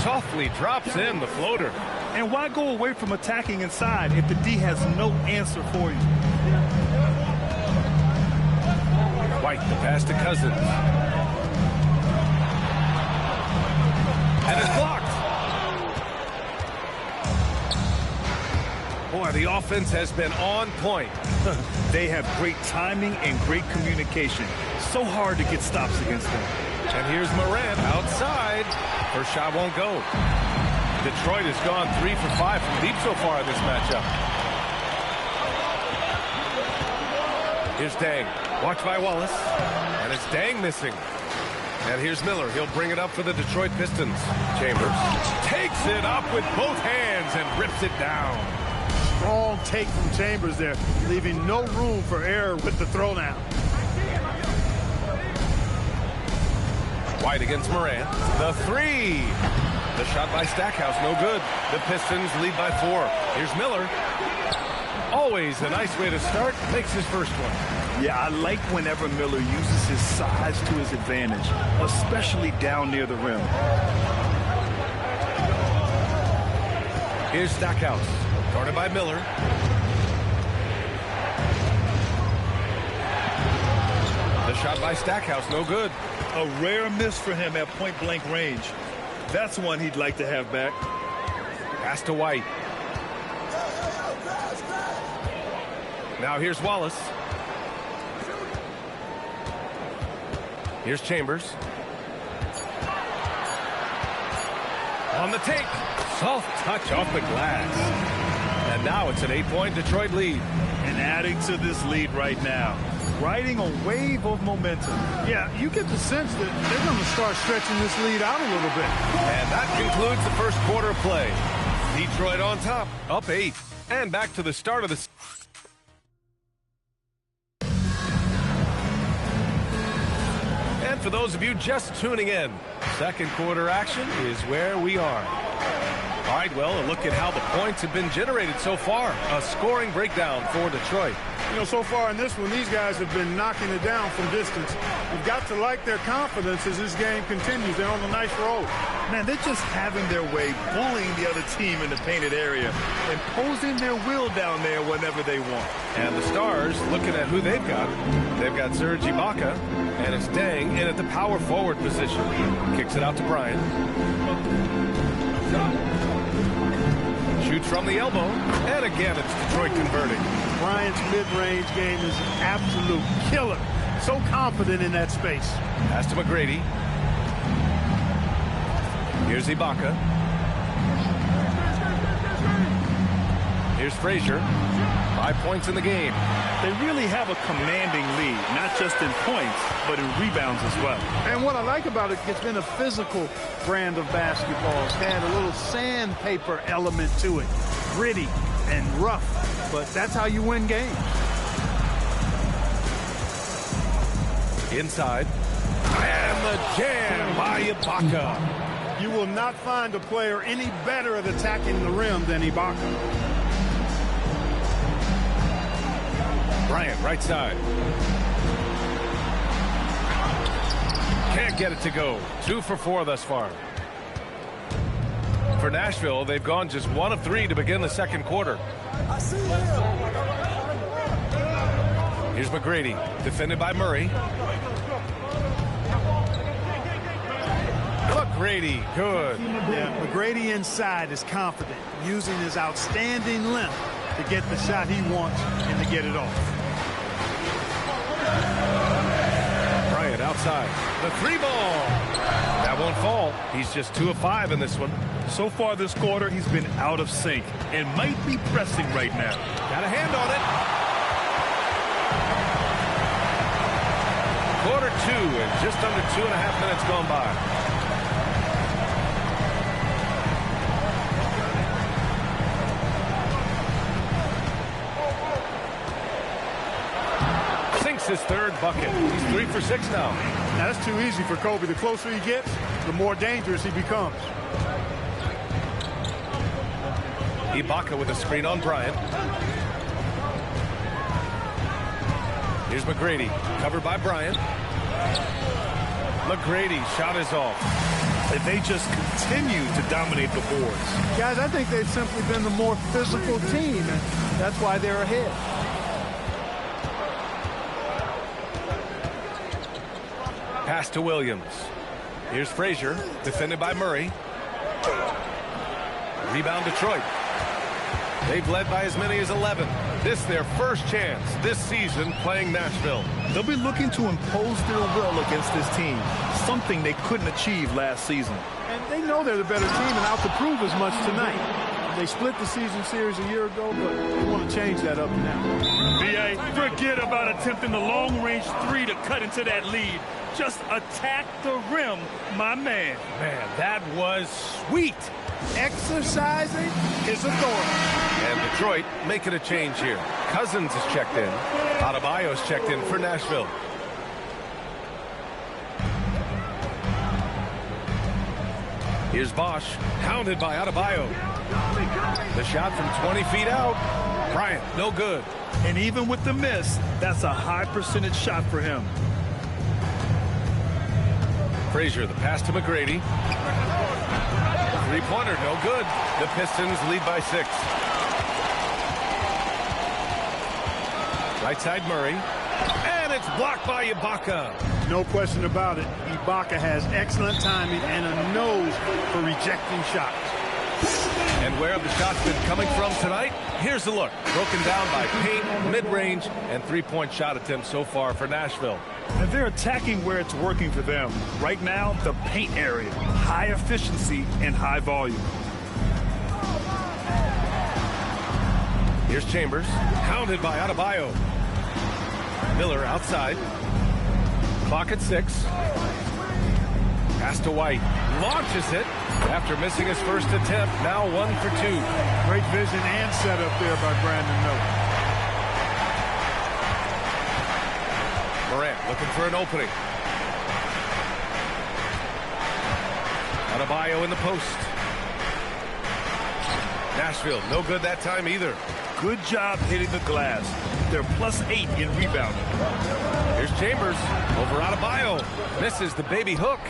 Softly drops in the floater. And why go away from attacking inside if the D has no answer for you? White, the pass to Cousins. And it's blocked. Boy, the offense has been on point. They have great timing and great communication. So hard to get stops against them. And here's Morant outside. First shot won't go. Detroit has gone 3 for 5 from deep so far in this matchup. Here's Deng. Watched by Wallace. And it's Deng missing. And here's Miller. He'll bring it up for the Detroit Pistons. Chambers takes it up with both hands and rips it down. Strong take from Chambers there, leaving no room for error with the throwdown. White against Morant. The three. The shot by Stackhouse, no good. The Pistons lead by 4. Here's Miller. Always a nice way to start. Makes his first one. Yeah, I like whenever Miller uses his size to his advantage, especially down near the rim. Here's Stackhouse. Guarded by Miller. The shot by Stackhouse, no good. A rare miss for him at point-blank range. That's one he'd like to have back. Pass to White. Now here's Wallace. Here's Chambers. On the take. Soft touch off the glass. And now it's an 8-point Detroit lead. And adding to this lead right now, riding a wave of momentum. Yeah, you get the sense that they're going to start stretching this lead out a little bit. And that concludes the first quarter of play. Detroit on top, up 8. And back to the start of the... And for those of you just tuning in, second quarter action is where we are. All right, well, a look at how the points have been generated so far. A scoring breakdown for Detroit. You know, so far in this one, these guys have been knocking it down from distance. You've got to like their confidence as this game continues. They're on a nice roll. Man, they're just having their way, bullying the other team in the painted area, imposing their will down there whenever they want. And the Stars, looking at who they've got Serge Ibaka, and it's Deng in at the power forward position. Kicks it out to Bryant. Shoots from the elbow, and again it's Detroit converting. Bryant's mid-range game is an absolute killer. So confident in that space. Pass to McGrady. Here's Ibaka. Here's Frazier. 5 points in the game. They really have a commanding lead, not just in points, but in rebounds as well. And what I like about it, it's been a physical brand of basketball. It's had a little sandpaper element to it. Gritty and rough, but that's how you win games. Inside. And the jam by Ibaka. You will not find a player any better at attacking the rim than Ibaka. Bryant, right side. Can't get it to go. 2 for 4 thus far. For Nashville, they've gone just 1 of 3 to begin the second quarter. Here's McGrady, defended by Murray. McGrady, good. Yeah, McGrady inside is confident, using his outstanding length to get the shot he wants and to get it off. Bryant outside. The 3-ball. That won't fall. He's just 2 of 5 in this one. So far this quarter, he's been out of sync and might be pressing right now. Got a hand on it. Quarter 2 and just under 2.5 minutes gone by. His 3rd bucket. He's 3 for 6 now. Now that's too easy for Kobe. The closer he gets, the more dangerous he becomes. Ibaka with a screen on Bryant. Here's McGrady, covered by Bryant. McGrady, shot is off. And they just continue to dominate the boards. Guys, I think they've simply been the more physical team, and that's why they're ahead. Pass to Williams. Here's Frazier, defended by Murray. Rebound Detroit. They've led by as many as 11. This their first chance this season playing Nashville. They'll be looking to impose their will against this team, something they couldn't achieve last season. And they know they're the better team and out to prove as much tonight. They split the season series a year ago, but they want to change that up now. B.A., forget about attempting the long-range 3 to cut into that lead. Just attack the rim, my man. Man, that was sweet. Exercising his authority. And Detroit making a change here. Cousins is checked in. Adebayo's checked in for Nashville. Here's Bosch, hounded by Adebayo. The shot from 20 feet out. Bryant, no good. And even with the miss, that's a high percentage shot for him. Frazier, the pass to McGrady. 3-pointer, no good. The Pistons lead by 6. Right side Murray. And it's blocked by Ibaka. No question about it. Ibaka has excellent timing and a nose for rejecting shots. And where have the shots been coming from tonight? Here's a look. Broken down by paint, mid-range, and 3-point shot attempts so far for Nashville. And they're attacking where it's working for them. Right now, the paint area. High efficiency and high volume. Here's Chambers, hounded by Adebayo. Miller outside. Clock at 6. Pass to White. Launches it after missing his first attempt. Now 1 for 2. Great vision and setup there by Brandon Miller. Morant looking for an opening. Adebayo in the post. Nashville, no good that time either. Good job hitting the glass. They're +8 in rebounding. Here's Chambers over Adebayo. Misses the baby hook.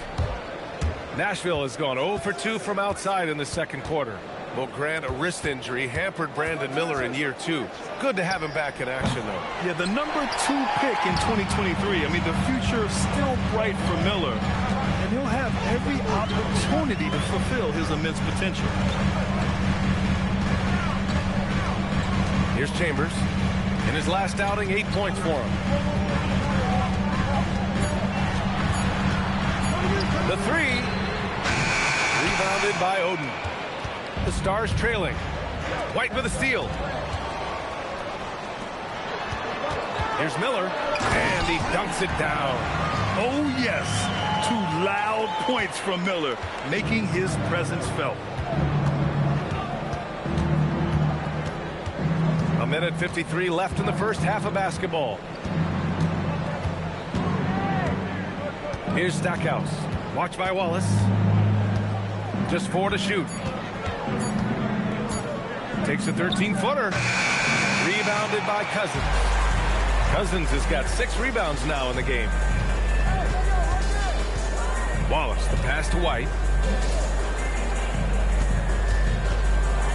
Nashville has gone 0 for 2 from outside in the second quarter. Will grant a wrist injury hampered Brandon Miller in year 2. Good to have him back in action, though. Yeah, the number 2 pick in 2023. I mean, the future is still bright for Miller. And he'll have every opportunity to fulfill his immense potential. Here's Chambers. In his last outing, 8 points for him. The three. Rebounded by Oden. The Stars trailing. White with a steal. Here's Miller, and he dunks it down. Oh, yes. 2 loud points from Miller, making his presence felt. A minute 53 left in the first half of basketball. Here's Stackhouse. Watched by Wallace. Just 4 to shoot. Takes a 13-footer. Rebounded by Cousins. Cousins has got 6 rebounds now in the game. Wallace, the pass to White.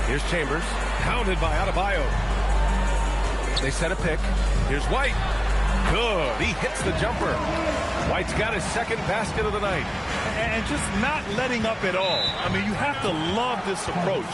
Here's Chambers. Pounded by Adebayo. They set a pick. Here's White. Good. He hits the jumper. White's got his second basket of the night. And just not letting up at all. I mean, you have to love this approach.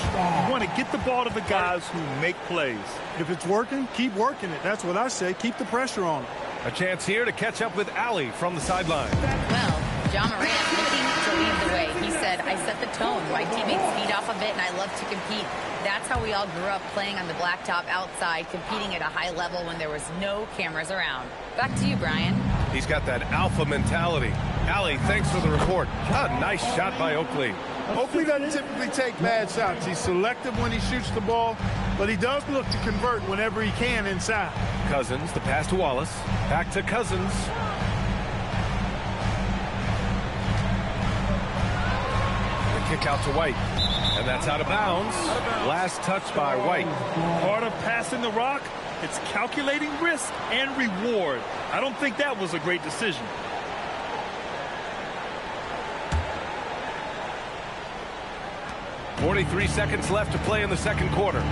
You want to get the ball to the guys who make plays. If it's working, keep working it. That's what I say. Keep the pressure on them. A chance here to catch up with Allie from the sideline. Well, John Morant looking to lead the way. He said, I set the tone. My teammates feed off of it, and I love to compete. That's how we all grew up, playing on the blacktop outside, competing at a high level when there was no cameras around. Back to you, Brian. He's got that alpha mentality. Allie, thanks for the report. A nice shot by Oakley. Oakley doesn't typically take bad shots. He's selective when he shoots the ball, but he does look to convert whenever he can inside. Cousins, the pass to Wallace. Back to Cousins. The kick out to White. And that's out of bounds. Last touch by White. Part of passing the rock, it's calculating risk and reward. I don't think that was a great decision. .43 seconds left to play in the second quarter.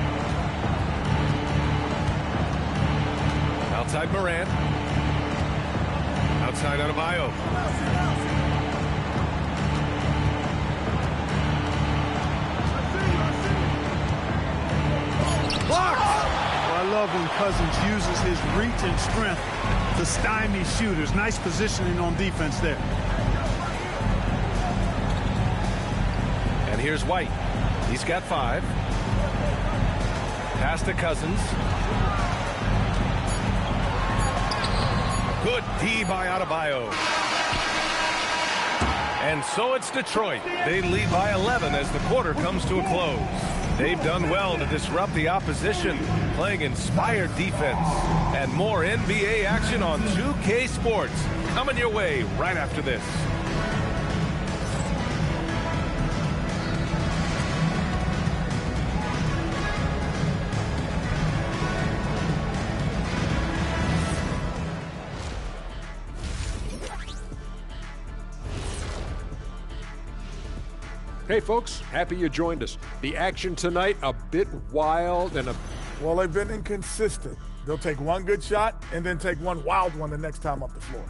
Outside Morant. Outside Adebayo. Blocked! Well, I love when Cousins uses his reach and strength to stymie shooters. Nice positioning on defense there. And here's White. He's got 5. Pass to Cousins. Good D by Adebayo. And so it's Detroit. They lead by 11 as the quarter comes to a close. They've done well to disrupt the opposition, playing inspired defense. And more NBA action on 2K Sports coming your way right after this. Hey folks, happy you joined us. The action tonight, a bit wild and Well, they've been inconsistent. They'll take one good shot and then take one wild one the next time off the floor.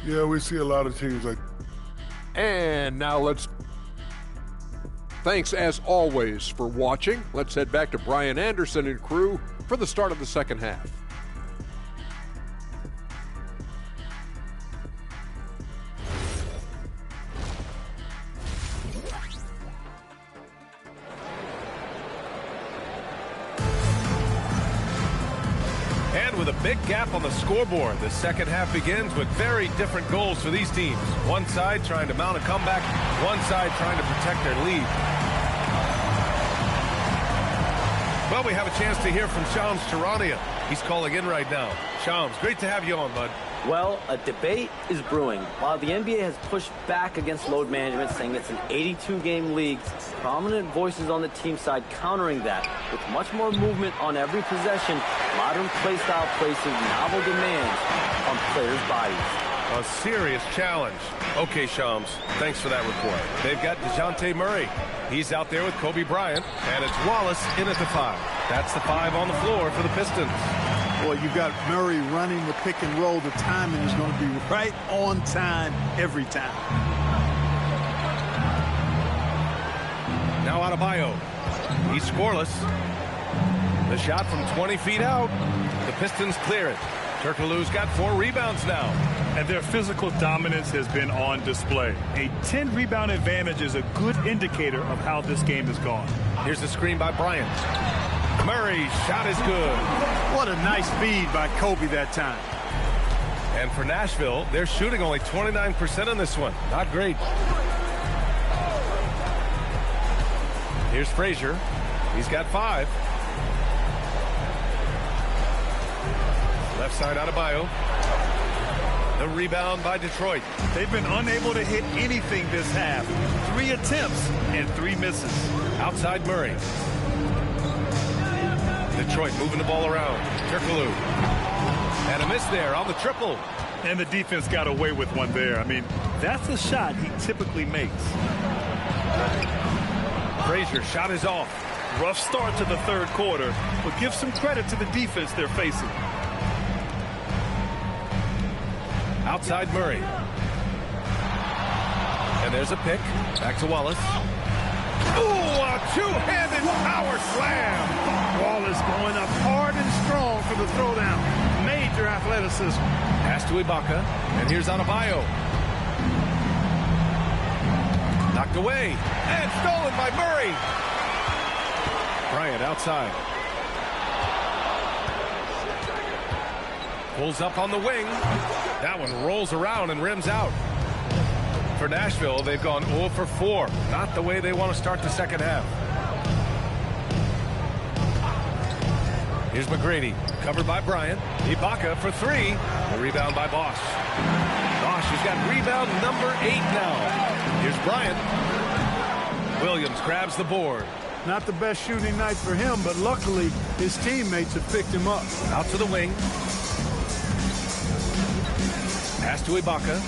Yeah, we see a lot of teams like. And now thanks as always for watching. Let's head back to Brian Anderson and crew for the start of the second half. With a big gap on the scoreboard, the second half begins with very different goals for these teams. One side trying to mount a comeback, one side trying to protect their lead. Well, we have a chance to hear from Shams Charania. He's calling in right now. Shams, great to have you on, bud. Well, a debate is brewing. While the NBA has pushed back against load management, saying it's an 82-game league, prominent voices on the team side countering that. With much more movement on every possession, modern play style places novel demands on players' bodies. A serious challenge. Okay, Shams, thanks for that report. They've got DeJounte Murray. He's out there with Kobe Bryant, and it's Wallace in at the 5. That's the 5 on the floor for the Pistons. Boy, you've got Murray running the pick and roll. The timing is going to be right on time every time. Now Adebayo. He's scoreless. The shot from 20 feet out. The Pistons clear it. Turkoglu's got 4 rebounds now. And their physical dominance has been on display. A 10-rebound advantage is a good indicator of how this game has gone. Here's the screen by Bryant. Murray's shot is good. What a nice feed by Kobe that time. And for Nashville, they're shooting only 29% on this one. Not great. Here's Frazier. He's got 5. Left side Adebayo. The rebound by Detroit. They've been unable to hit anything this half. 3 attempts and 3 misses. Outside Murray. Detroit moving the ball around. Turkoglu. And a miss there on the triple. And the defense got away with one there. I mean, that's a shot he typically makes. Frazier shot is off. Rough start to the third quarter, but give some credit to the defense they're facing. Outside Murray. And there's a pick. Back to Wallace. Ooh, a two-handed power slam. Wallace going up hard and strong for the throwdown. Major athleticism. Pass to Ibaka. And here's Adebayo. Knocked away. And stolen by Murray. Bryant outside. Pulls up on the wing. That one rolls around and rims out. For Nashville, they've gone 0 for 4. Not the way they want to start the second half. Here's McGrady. Covered by Bryant. Ibaka for 3. A rebound by Bosch. Bosch has got rebound number 8 now. Here's Bryant. Williams grabs the board. Not the best shooting night for him, but luckily his teammates have picked him up. Out to the wing. Pass to Ibaka.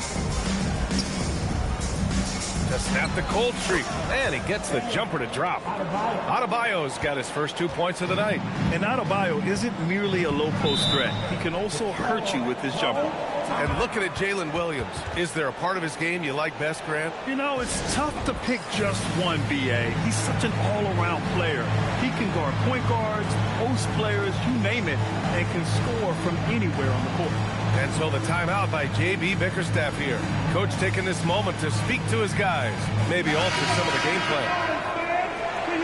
To snap the cold streak. And he gets the jumper to drop. Adebayo's got his first 2 points of the night. And Adebayo isn't merely a low-post threat. He can also hurt you with his jumper. And looking at Jalen Williams, is there a part of his game you like best, Grant? You know, it's tough to pick just one, B.A. He's such an all-around player. He can guard point guards, post players, you name it, and can score from anywhere on the court. And so the timeout by J.B. Bickerstaff here. Coach taking this moment to speak to his guys, maybe alter some of the game plan.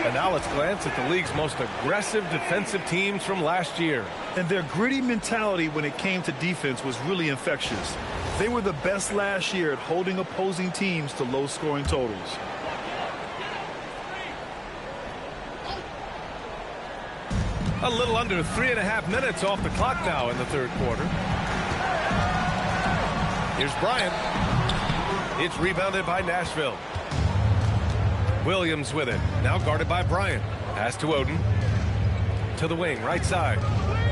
And now let's glance at the league's most aggressive defensive teams from last year. And their gritty mentality when it came to defense was really infectious. They were the best last year at holding opposing teams to low-scoring totals. A little under 3.5 minutes off the clock now in the third quarter. Here's Bryant. It's rebounded by Nashville. Williams with it. Now guarded by Bryant. Pass to Oden. To the wing, right side.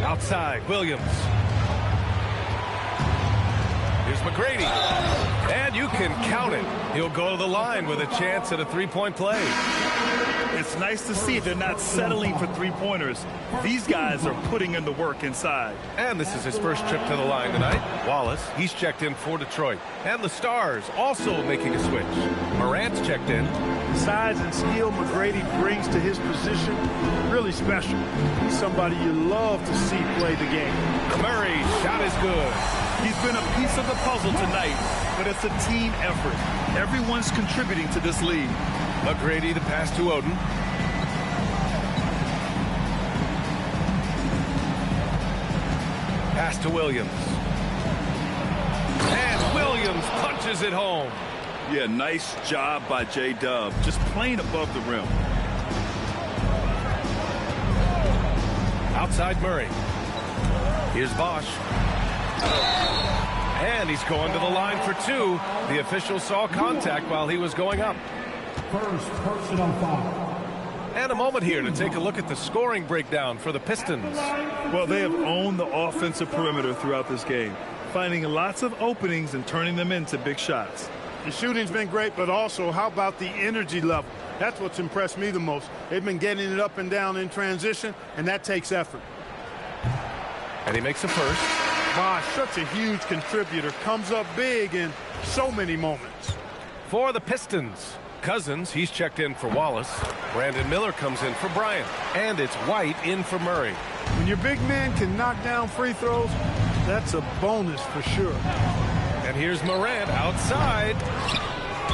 Outside, Williams. Here's McGrady. And you can count it. He'll go to the line with a chance at a three-point play. It's nice to see they're not settling for three-pointers. These guys are putting in the work inside. And this is his first trip to the line tonight. Wallace, he's checked in for Detroit. And the Stars also making a switch. Morant's checked in. The size and skill McGrady brings to his position, really special. He's somebody you love to see play the game. Murray's shot is good. He's been a piece of the puzzle tonight, but it's a team effort. Everyone's contributing to this lead. McGrady the pass to Oden. Pass to Williams. And Williams punches it home. Yeah, nice job by J-Dub. Just playing above the rim. Outside Murray. Here's Bosch. And he's going to the line for 2. The official saw contact while he was going up. First personal foul. And a moment here to take a look at the scoring breakdown for the Pistons. Well, they have owned the offensive perimeter throughout this game, finding lots of openings and turning them into big shots. The shooting's been great, but also how about the energy level? That's what's impressed me the most. They've been getting it up and down in transition, and that takes effort. And he makes a first. Bosch, such a huge contributor, comes up big in so many moments. For the Pistons, Cousins, he's checked in for Wallace. Brandon Miller comes in for Bryant. And it's White in for Murray. When your big man can knock down free throws, That's a bonus for sure. And here's Morant outside.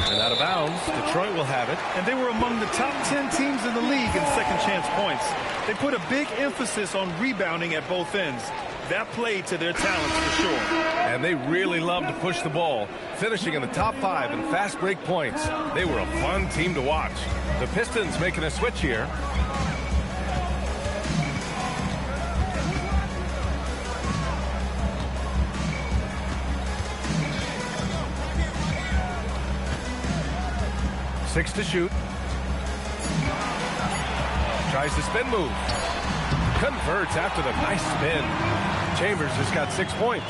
And out of bounds. Detroit will have it. And they were among the top 10 teams in the league in second chance points. They put a big emphasis on rebounding at both ends. That played to their talents for sure. And they really love to push the ball, finishing in the top 5 in fast break points. They were a fun team to watch. The Pistons making a switch here. Six to shoot. Tries the spin move. Converts after the nice spin. Chambers just got 6 points.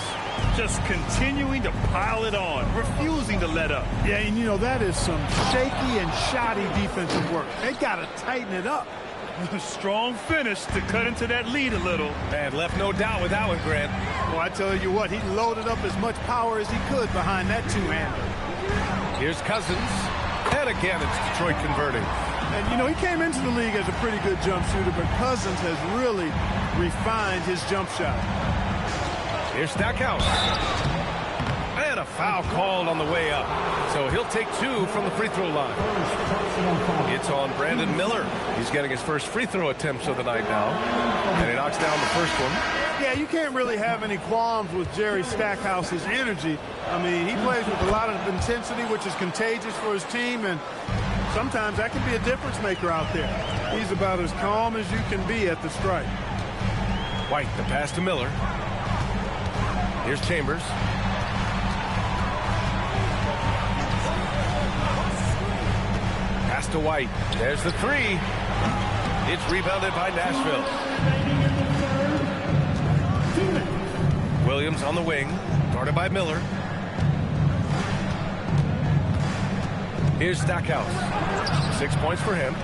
Just continuing to pile it on, refusing to let up. Yeah, and you know, that is some shaky and shoddy defensive work. They got to tighten it up. Strong finish to cut into that lead a little. And left no doubt with that one, Grant. Well, I tell you what, he loaded up as much power as he could behind that two-hander. Here's Cousins. And again, it's Detroit converting. And, you know, he came into the league as a pretty good jump shooter, but Cousins has really refined his jump shot. Here's Stackhouse. And a foul called on the way up. So he'll take 2 from the free throw line. It's on Brandon Miller. He's getting his first free throw attempts of the night now. And he knocks down the first one. Yeah, you can't really have any qualms with Jerry Stackhouse's energy. I mean, he plays with a lot of intensity, which is contagious for his team, and sometimes that can be a difference maker out there. He's about as calm as you can be at the stripe. White, the pass to Miller. Here's Chambers. Pass to White. There's the 3. It's rebounded by Nashville. Williams on the wing, guarded by Miller. Here's Stackhouse. 6 points for him.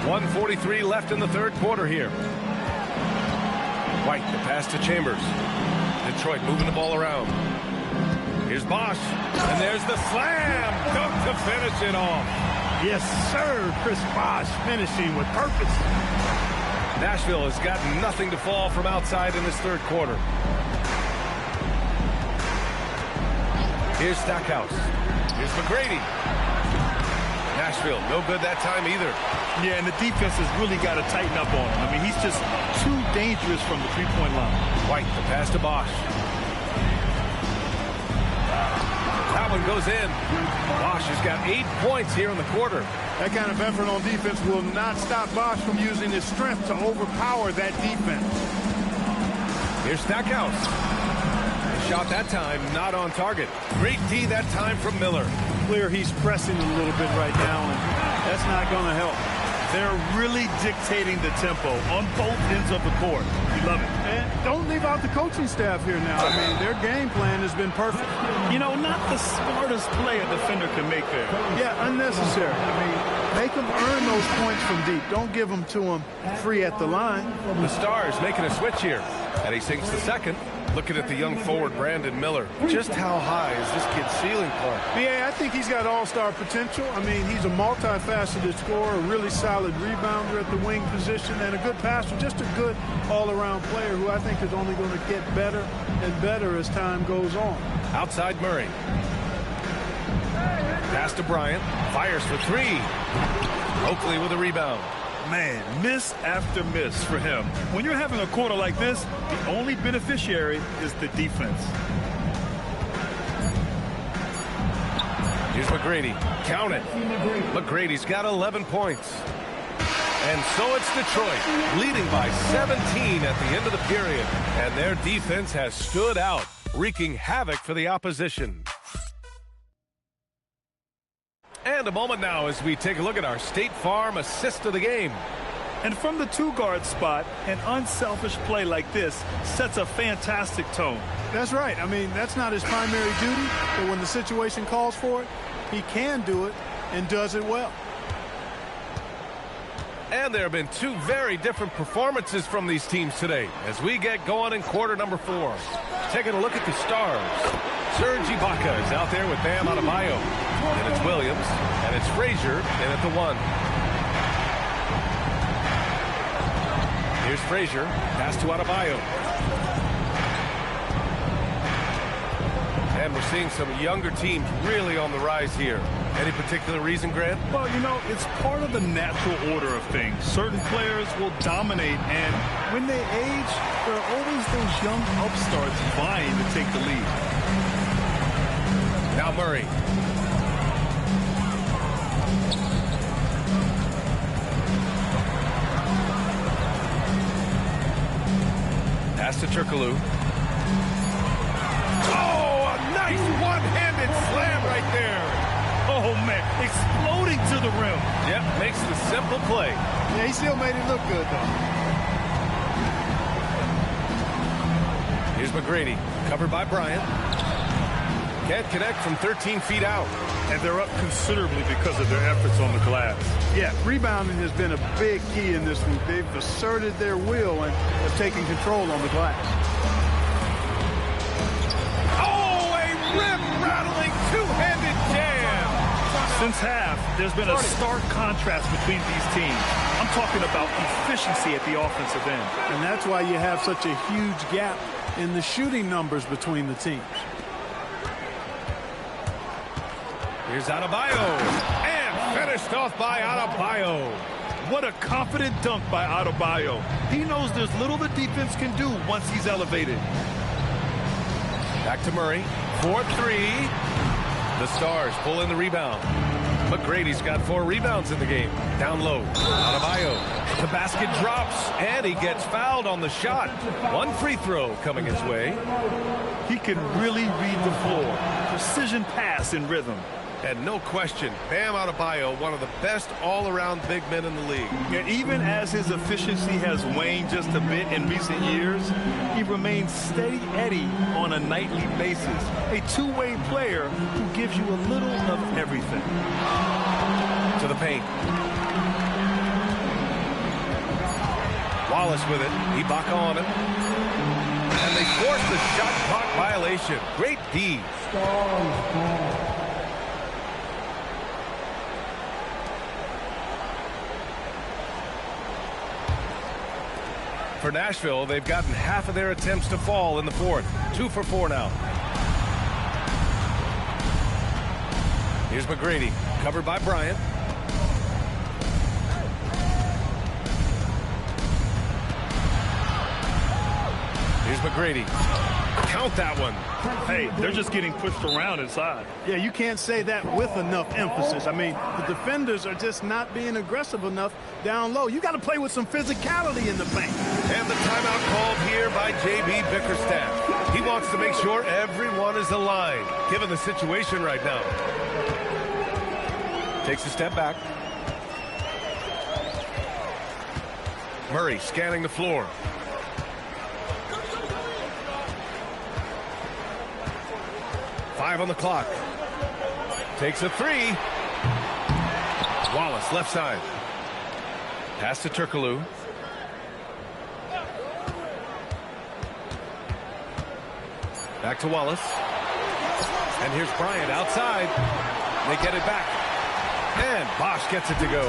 1:43 left in the third quarter here. White, the pass to Chambers. Detroit moving the ball around. Here's Bosch. And there's the slam dunk to finish it off. Yes, sir. Chris Bosch finishing with purpose. Nashville has got nothing to fall from outside in this third quarter. Here's Stackhouse. Here's McGrady. Nashville, no good that time either. Yeah, and the defense has really got to tighten up on him. I mean, he's just too dangerous from the three-point line. White, the pass to Bosch. That one goes in. Bosch has got 8 points here in the quarter. That kind of effort on defense will not stop Bosch from using his strength to overpower that defense. Here's Stackhouse. Shot that time, not on target. Great D that time from Miller. Clear he's pressing a little bit right now, and that's not going to help. They're really dictating the tempo on both ends of the court. We love it. And don't leave out the coaching staff here now. I mean, their game plan has been perfect. You know, not the smartest play a defender can make there. Yeah, unnecessary. I mean, make them earn those points from deep. Don't give them to them free at the line. The Stars making a switch here. And he sinks the second. Looking at the young forward, Brandon Miller. Just how high is this kid's ceiling, Clark? Yeah, I think he's got all-star potential. I mean, he's a multifaceted scorer, a really solid rebounder at the wing position, and a good passer, just a good all-around player who I think is only going to get better and better as time goes on. Outside Murray. Pass to Bryant. Fires for 3. Oakley with a rebound. Man, miss after miss for him. When you're having a quarter like this, the only beneficiary is the defense. Here's McGrady. Count it. McGrady's got 11 points. And so it's Detroit, leading by 17 at the end of the period. And their defense has stood out, wreaking havoc for the opposition. And a moment now as we take a look at our State Farm assist of the game. And from the two-guard spot, an unselfish play like this sets a fantastic tone. That's right. I mean, that's not his primary duty, but when the situation calls for it, he can do it and does it well. And there have been 2 very different performances from these teams today as we get going in quarter number 4. Taking a look at the Stars. Serge Ibaka is out there with Bam Adebayo. And it's Williams, and it's Frazier in at the 1. Here's Frazier. Pass to Adebayo. And we're seeing some younger teams really on the rise here. Any particular reason, Grant? Well, you know, it's part of the natural order of things. Certain players will dominate, and when they age, there are always those young upstarts vying to take the lead. Now Murray. Pass to Turkoglu. Oh, a nice one-handed slam right there. Oh, man, exploding to the rim. Yep, makes the simple play. Yeah, he still made it look good, though. Here's McGrady, covered by Bryant. Can't connect from 13 feet out. And they're up considerably because of their efforts on the glass. Yeah, rebounding has been a big key in this one. They've asserted their will and have taken control on the glass. Oh, a rim-rattling two-handed jam. Since half, there's been a stark contrast between these teams. I'm talking about efficiency at the offensive end. And that's why you have such a huge gap in the shooting numbers between the teams. Here's Adebayo. And finished off by Adebayo. What a confident dunk by Adebayo. He knows there's little the defense can do once he's elevated. Back to Murray. 4-3. The Stars pull in the rebound. McGrady's got 4 rebounds in the game. Down low. Adebayo. The basket drops, and he gets fouled on the shot. 1 free throw coming his way. He can really read the floor. Precision pass in rhythm. And no question, Bam Adebayo, one of the best all-around big men in the league. Yeah, even as his efficiency has waned just a bit in recent years, he remains steady Eddie on a nightly basis. A two-way player who gives you a little of everything. To the paint. Wallace with it. Ibaka on him. And they force the shot clock violation. Great D. For Nashville, they've gotten half of their attempts to fall in the fourth. 2 for 4 now. Here's McGrady, covered by Bryant. Here's McGrady. Count that one. Hey, they're just getting pushed around inside. Yeah, you can't say that with enough emphasis. I mean, the defenders are just not being aggressive enough down low. You got to play with some physicality in the paint. And the timeout called here by J.B. Bickerstaff. He wants to make sure everyone is aligned, given the situation right now. Takes a step back. Murray scanning the floor. Five on the clock. Takes a 3. Wallace, left side. Pass to Turkoglu. Back to Wallace. And here's Bryant outside. They get it back. And Bosch gets it to go.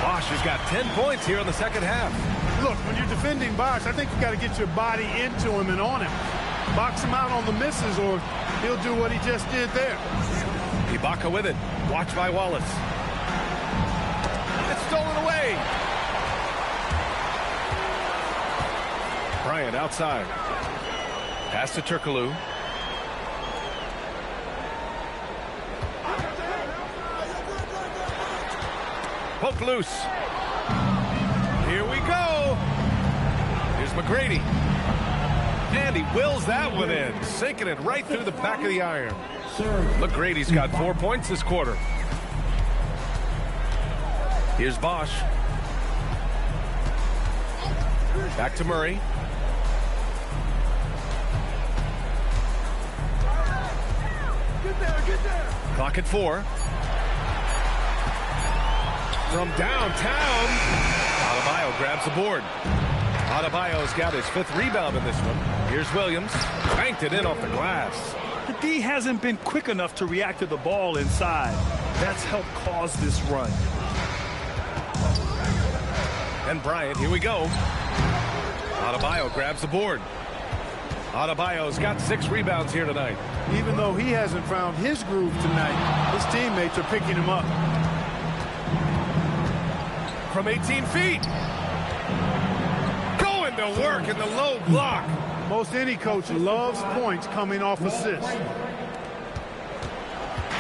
Bosch has got 10 points here in the second half. Look, when you're defending Bosch, I think you got to get your body into him and on him. Box him out on the misses, or he'll do what he just did there. Ibaka with it. Watched by Wallace. It's stolen away. Bryant outside. Pass to Turkoglu. Poke loose. Here we go. Here's McGrady. And he wills that one in, sinking it right through the back of the iron. McGrady's got 4 points this quarter. Here's Bosch. Back to Murray. Get there. Clock at 4. From downtown, Adebayo grabs the board. Adebayo's got his 5th rebound in this one. Here's Williams. Banked it in off the glass. The D hasn't been quick enough to react to the ball inside. That's helped cause this run. And Bryant, here we go. Adebayo grabs the board. Adebayo's got 6 rebounds here tonight. Even though he hasn't found his groove tonight, his teammates are picking him up. From 18 feet. Going to work in the low block. Most any coach loves points coming off assists.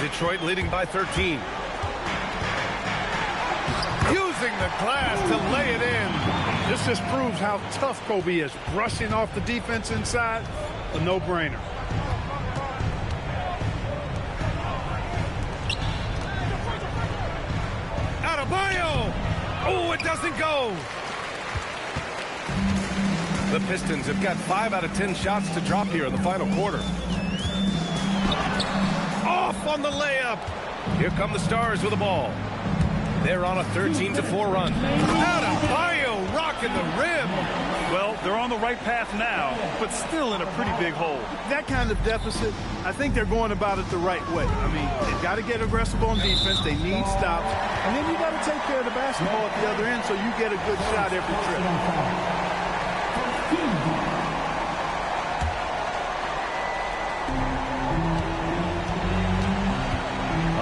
Detroit leading by 13. Using the glass to lay it in. This just proves how tough Kobe is. Brushing off the defense inside, a no-brainer. Adebayo! Oh, it doesn't go. The Pistons have got 5 out of 10 shots to drop here in the final quarter. Off on the layup. Here come the Stars with the ball. They're on a 13-4 run. Adebayo rocking the rim. Well, they're on the right path now, but still in a pretty big hole. That kind of deficit, I think they're going about it the right way. I mean, they've got to get aggressive on defense. They need stops. And then you got to take care of the basketball at the other end so you get a good shot every trip.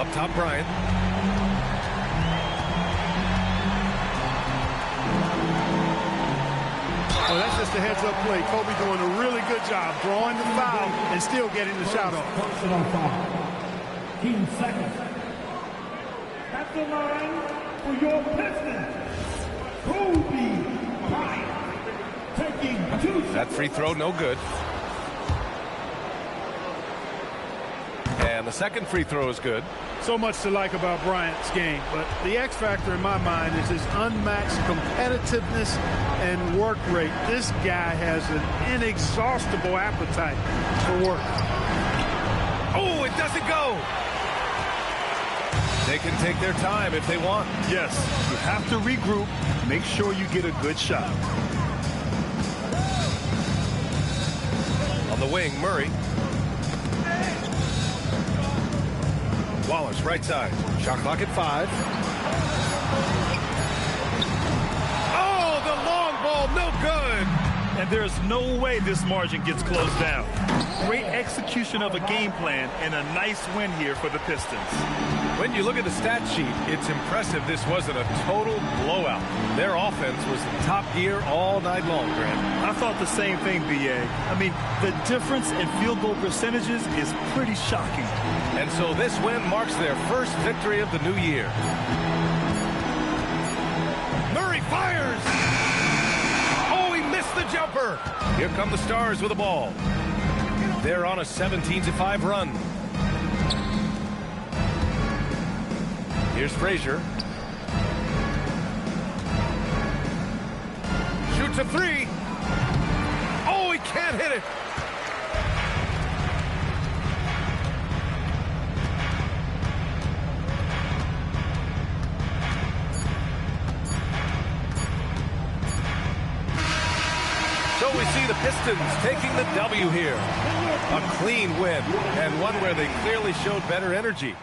Up top, Bryant. Well, that's just a heads-up play. Kobe doing a really good job drawing the foul and still getting the shot off. Personal foul. 15 seconds. At the line for your Pistons, Kobe Bryant taking 2 seconds. That free throw, no good. And the second free throw is good. So much to like about Bryant's game, but the X factor in my mind is his unmatched competitiveness and work rate. This guy has an inexhaustible appetite for work. Oh, it doesn't go. They can take their time if they want. Yes, you have to regroup. Make sure you get a good shot. On the wing, Murray. Wallace, right side. Shot clock at 5. Oh, the long ball, no good. And there's no way this margin gets closed down. Great execution of a game plan and a nice win here for the Pistons. When you look at the stat sheet, it's impressive this wasn't a total blowout. Their offense was in top gear all night long, Grant. I thought the same thing, B.A. I mean, the difference in field goal percentages is pretty shocking. And so this win marks their first victory of the new year. Murray fires! Oh, he missed the jumper! Here come the Stars with the ball. They're on a 17-5 run. Here's Frazier. Shoots a 3. Oh, he can't hit it. So we see the Pistons taking the W here. A clean win, and one where they clearly showed better energy.